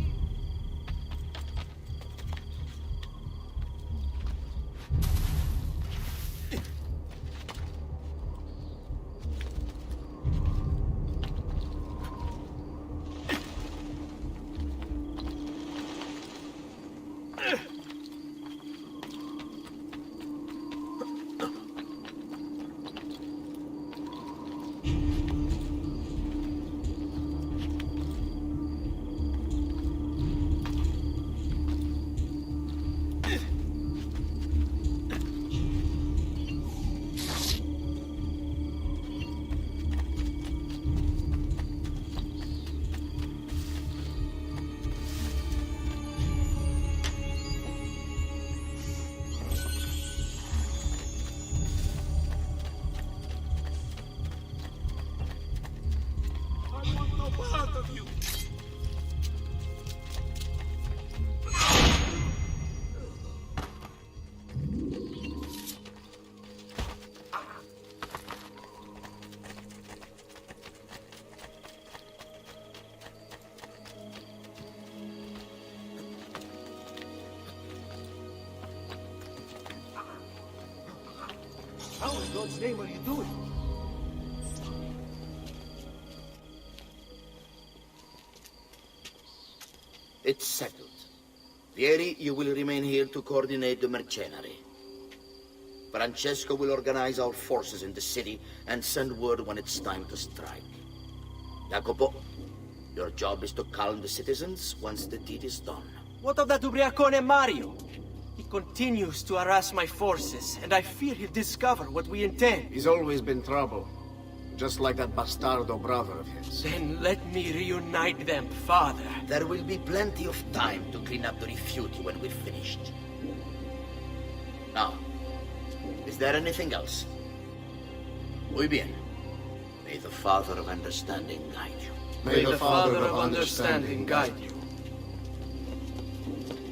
How in God's name are you doing? It's settled. Vieri, you will remain here to coordinate the mercenary. Francesco will organize our forces in the city and send word when it's time to strike. Jacopo, your job is to calm the citizens once the deed is done. What of that ubriacone Mario? He continues to harass my forces, and I fear he'll discover what we intend. He's always been trouble. Just like that bastardo brother of his. Then let me reunite them, father. There will be plenty of time to clean up the refuge when we're finished. Now, is there anything else? Muy bien. May the Father of Understanding guide you. May the Father of Understanding guide you.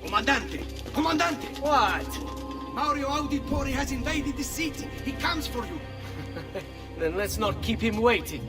Comandante! Comandante! What? Mario Auditore has invaded the city. He comes for you. Then let's not keep him waiting.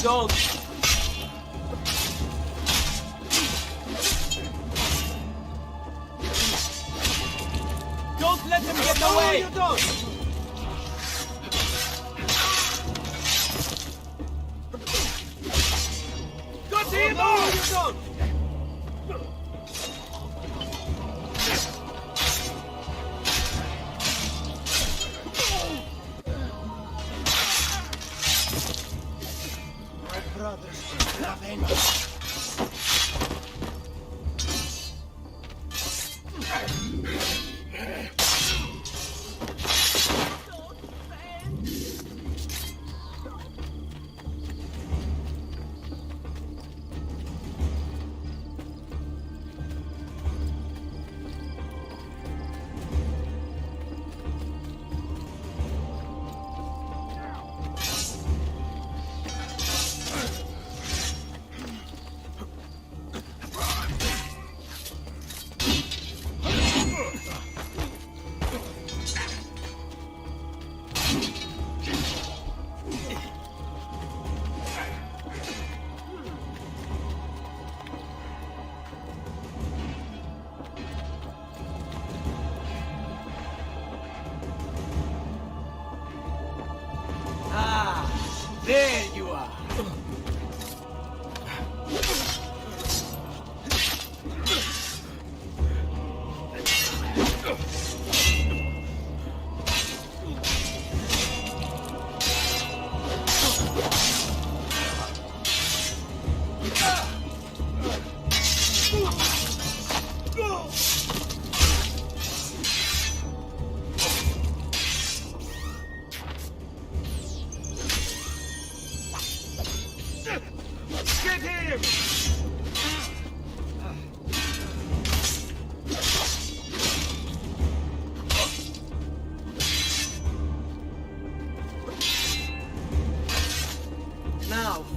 Don't. Don't let them get away! You don't! Got him! No, you don't!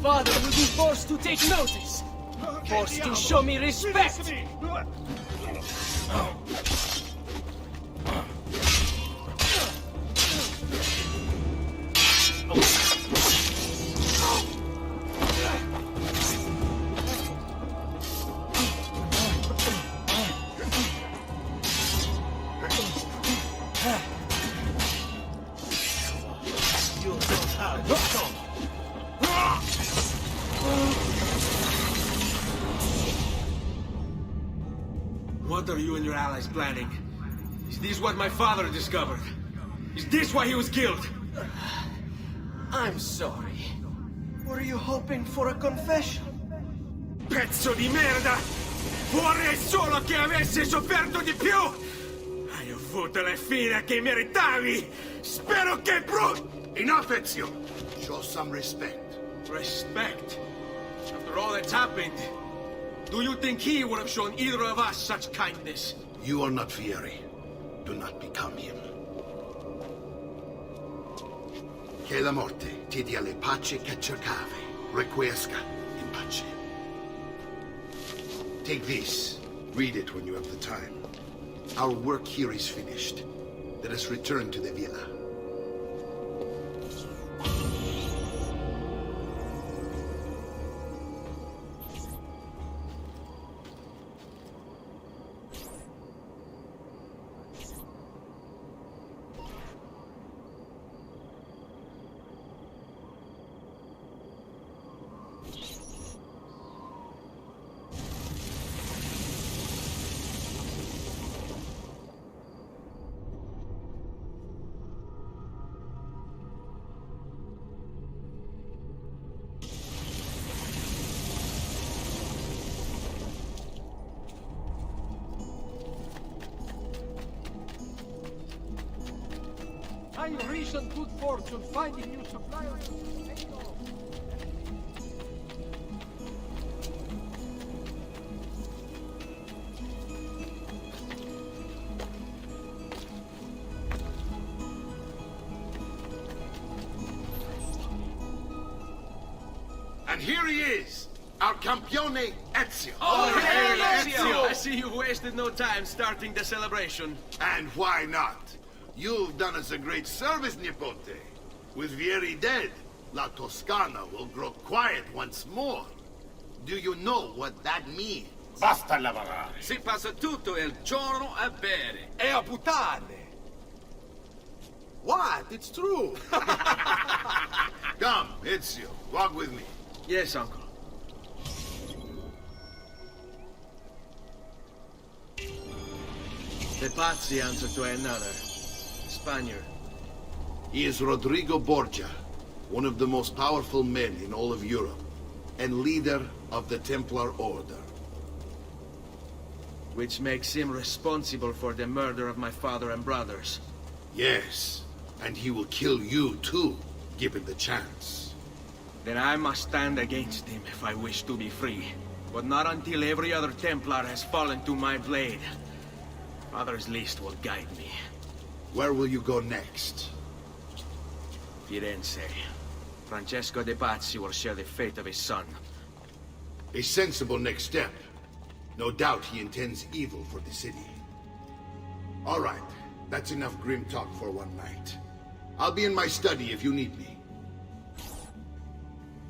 father will be forced to take notice. Forced to show me respect. What are you and your allies planning? Is this what my father discovered? Is this why he was killed? I'm sorry. Were you hoping for a confession? Pezzo di merda! Vorrei solo che avessi sofferto di più! Hai avuto la fine che meritavi! Spero che Enough, Ezio! Show some respect. Respect? After all that's happened, do you think he would have shown either of us such kindness? You are not Fieri. Do not become him. Che la morte ti dia le pace che cercavi. Requiesca in pace. Take this. Read it when you have the time. Our work here is finished. Let us return to the villa. I recent good fortune finding new suppliers. And here he is, our campione Ezio. Oh, hey, Ezio! I see you've wasted no time starting the celebration. And why not? You've done us a great service, Nipote. With Vieri dead, La Toscana will grow quiet once more. Do you know what that means? Basta lavorare. Si passa tutto il giorno a bere. E a puttane. What? It's true. Come, Ezio, walk with me. Yes, uncle. The Pazzi answer to another. Spaniard. He is Rodrigo Borgia, one of the most powerful men in all of Europe, and leader of the Templar Order. Which makes him responsible for the murder of my father and brothers. Yes, and he will kill you too, given the chance. Then I must stand against him if I wish to be free. But not until every other Templar has fallen to my blade. Father's list will guide me. Where will you go next? Firenze. Francesco de Pazzi will share the fate of his son. A sensible next step. No doubt he intends evil for the city. All right, that's enough grim talk for one night. I'll be in my study if you need me.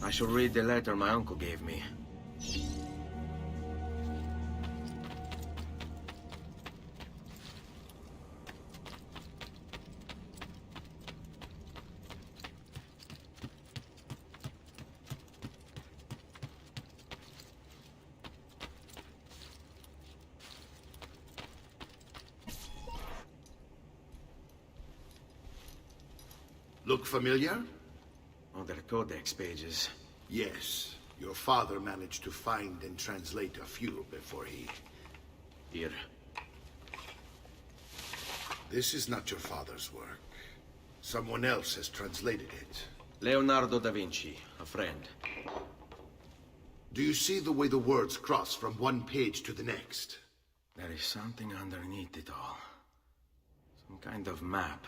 I shall read the letter my uncle gave me. Look familiar? Oh, they're codex pages. Yes. Your father managed to find and translate a few before he... Here. This is not your father's work. Someone else has translated it. Leonardo da Vinci, a friend. Do you see the way the words cross from one page to the next? There is something underneath it all. Some kind of map.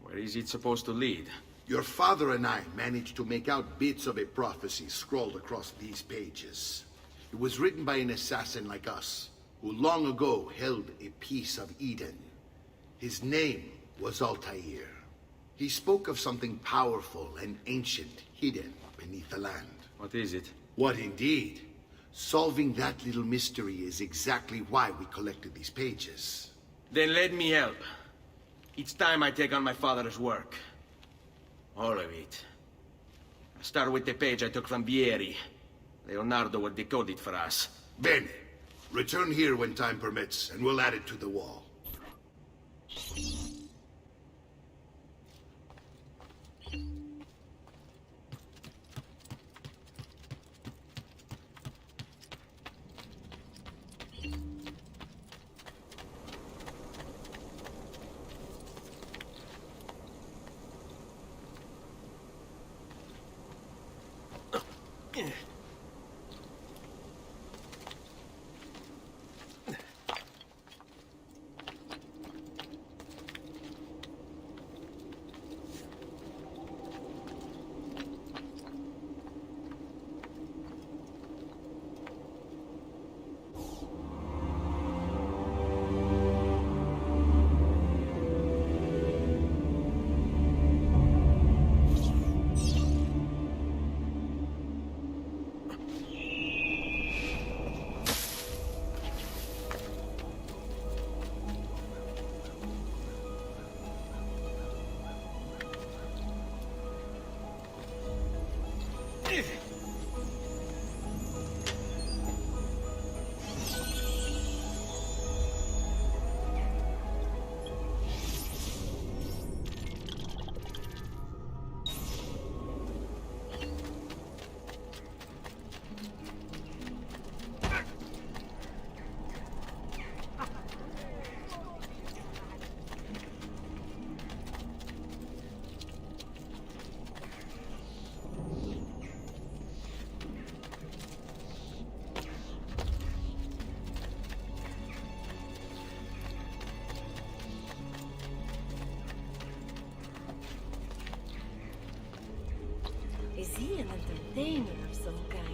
Where is it supposed to lead? Your father and I managed to make out bits of a prophecy scrawled across these pages. It was written by an assassin like us, who long ago held a piece of Eden. His name was Altair. He spoke of something powerful and ancient hidden beneath the land. What is it? What indeed? Solving that little mystery is exactly why we collected these pages. Then let me help. Each time I take on my father's work. All of it. I start with the page I took from Vieri. Leonardo will decode it for us. Bene. Return here when time permits, and we'll add it to the wall. Is he an entertainer of some kind?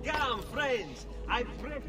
Come, friends! I pray.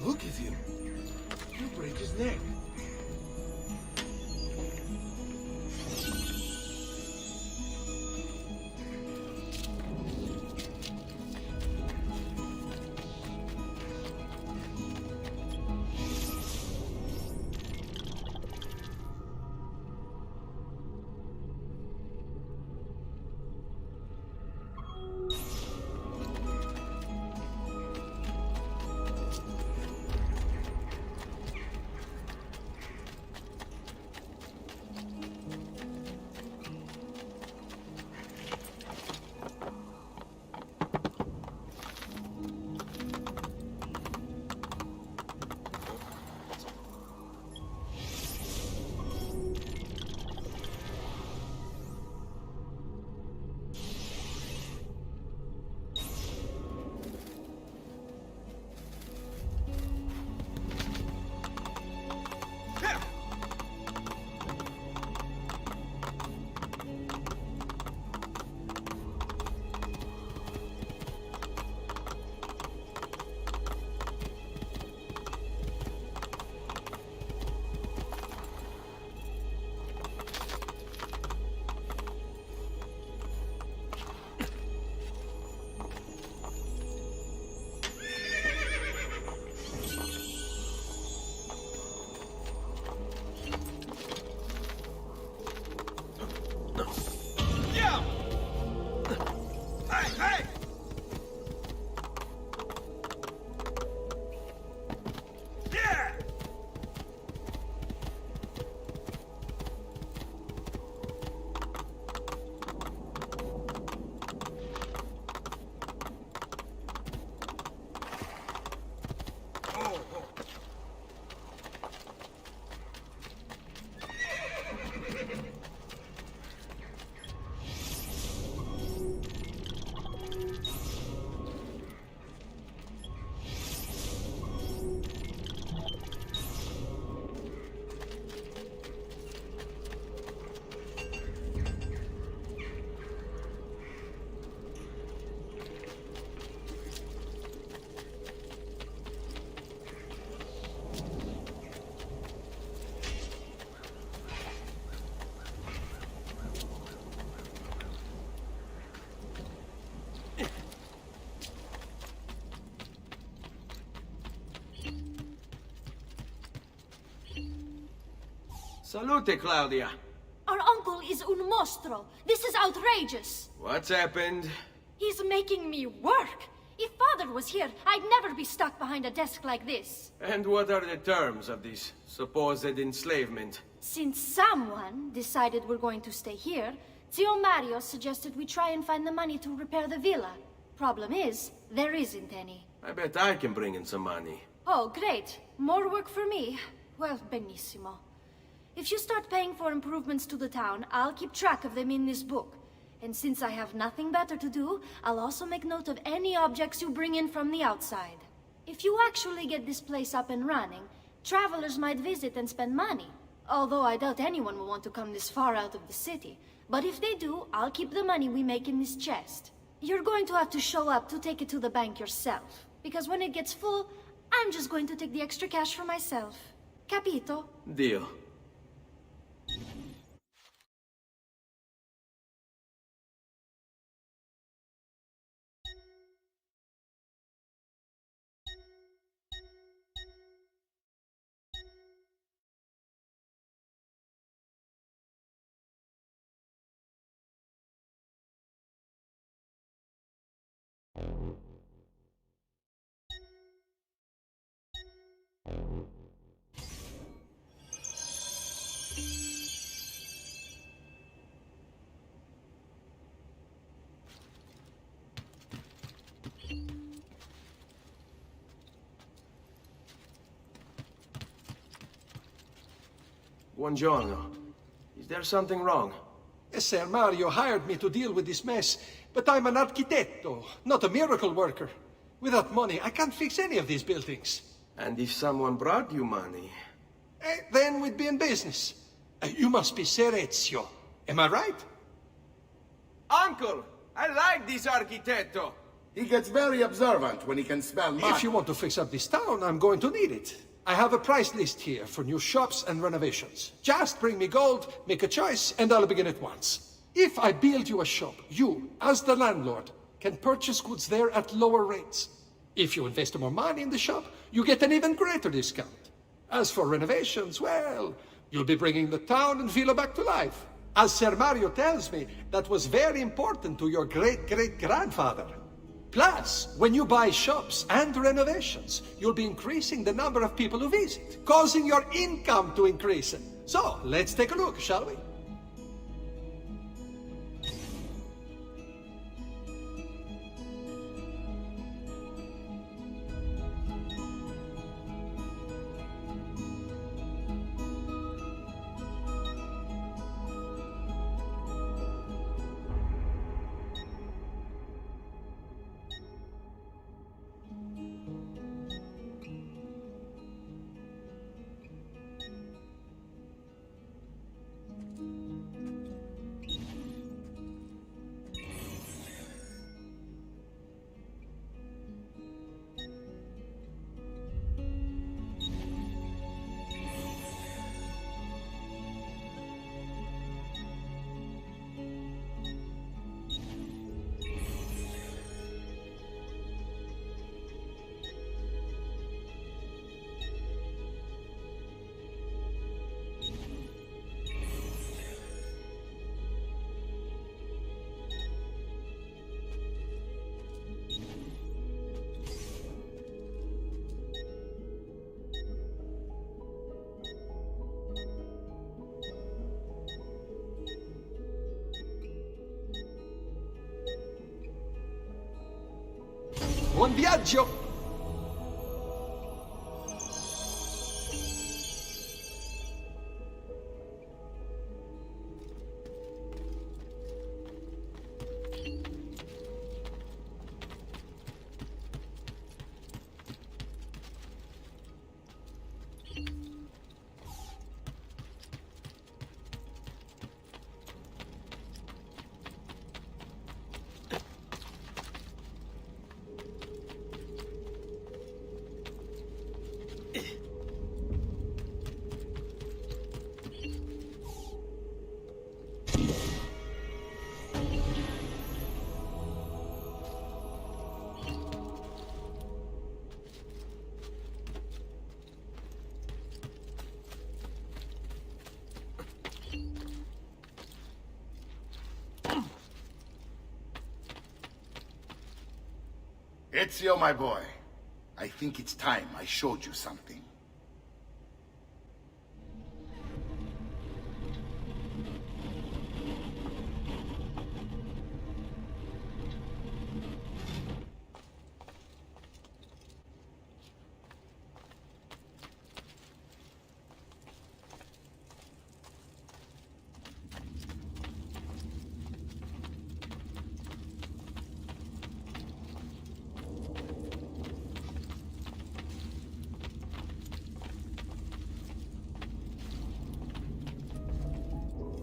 Look at him. You break his neck. Salute, Claudia. Our uncle is un mostro. This is outrageous. What's happened? He's making me work. If Father was here, I'd never be stuck behind a desk like this. And what are the terms of this supposed enslavement? Since someone decided we're going to stay here, Zio Mario suggested we try and find the money to repair the villa. Problem is, there isn't any. I bet I can bring in some money. Oh, great. More work for me. Well, benissimo. If you start paying for improvements to the town, I'll keep track of them in this book. And since I have nothing better to do, I'll also make note of any objects you bring in from the outside. If you actually get this place up and running, travelers might visit and spend money. Although I doubt anyone will want to come this far out of the city. But if they do, I'll keep the money we make in this chest. You're going to have to show up to take it to the bank yourself. Because when it gets full, I'm just going to take the extra cash for myself. Capito? Deal. Buongiorno. Is there something wrong? Ser Mario hired me to deal with this mess, but I'm an architetto, not a miracle worker. Without money, I can't fix any of these buildings. And if someone brought you money? Then we'd be in business. You must be Ser Ezio. Am I right? Uncle! I like this architetto! He gets very observant when he can smell money. If you want to fix up this town, I'm going to need it. I have a price list here for new shops and renovations. Just bring me gold, make a choice, and I'll begin at once. If I build you a shop, you, as the landlord, can purchase goods there at lower rates. If you invest more money in the shop, you get an even greater discount. As for renovations, well, you'll be bringing the town and villa back to life. As Ser Mario tells me, that was very important to your great-great-grandfather. Plus, when you buy shops and renovations, you'll be increasing the number of people who visit, causing your income to increase. So, let's take a look, shall we? Buon viaggio! Ezio, my boy, I think it's time I showed you something.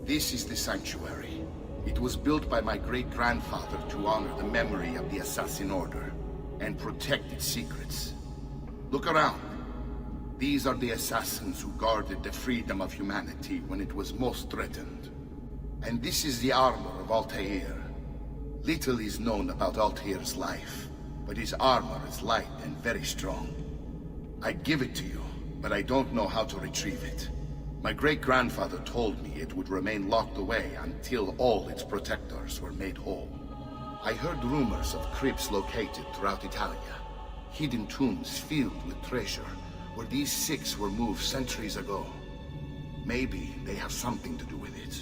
This is the sanctuary. It was built by my great-grandfather to honor the memory of the Assassin Order and protect its secrets. Look around. These are the assassins who guarded the freedom of humanity when it was most threatened. And this is the armor of Altair. Little is known about Altair's life, but his armor is light and very strong. I'd give it to you, but I don't know how to retrieve it. My great-grandfather told me it would remain locked away until all its protectors were made whole. I heard rumors of crypts located throughout Italia, hidden tombs filled with treasure, where these six were moved centuries ago. Maybe they have something to do with it.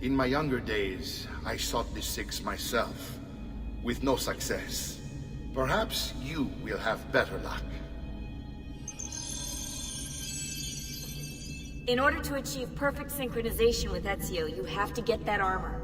In my younger days, I sought the six myself, with no success. Perhaps you will have better luck. In order to achieve perfect synchronization with Ezio, you have to get that armor.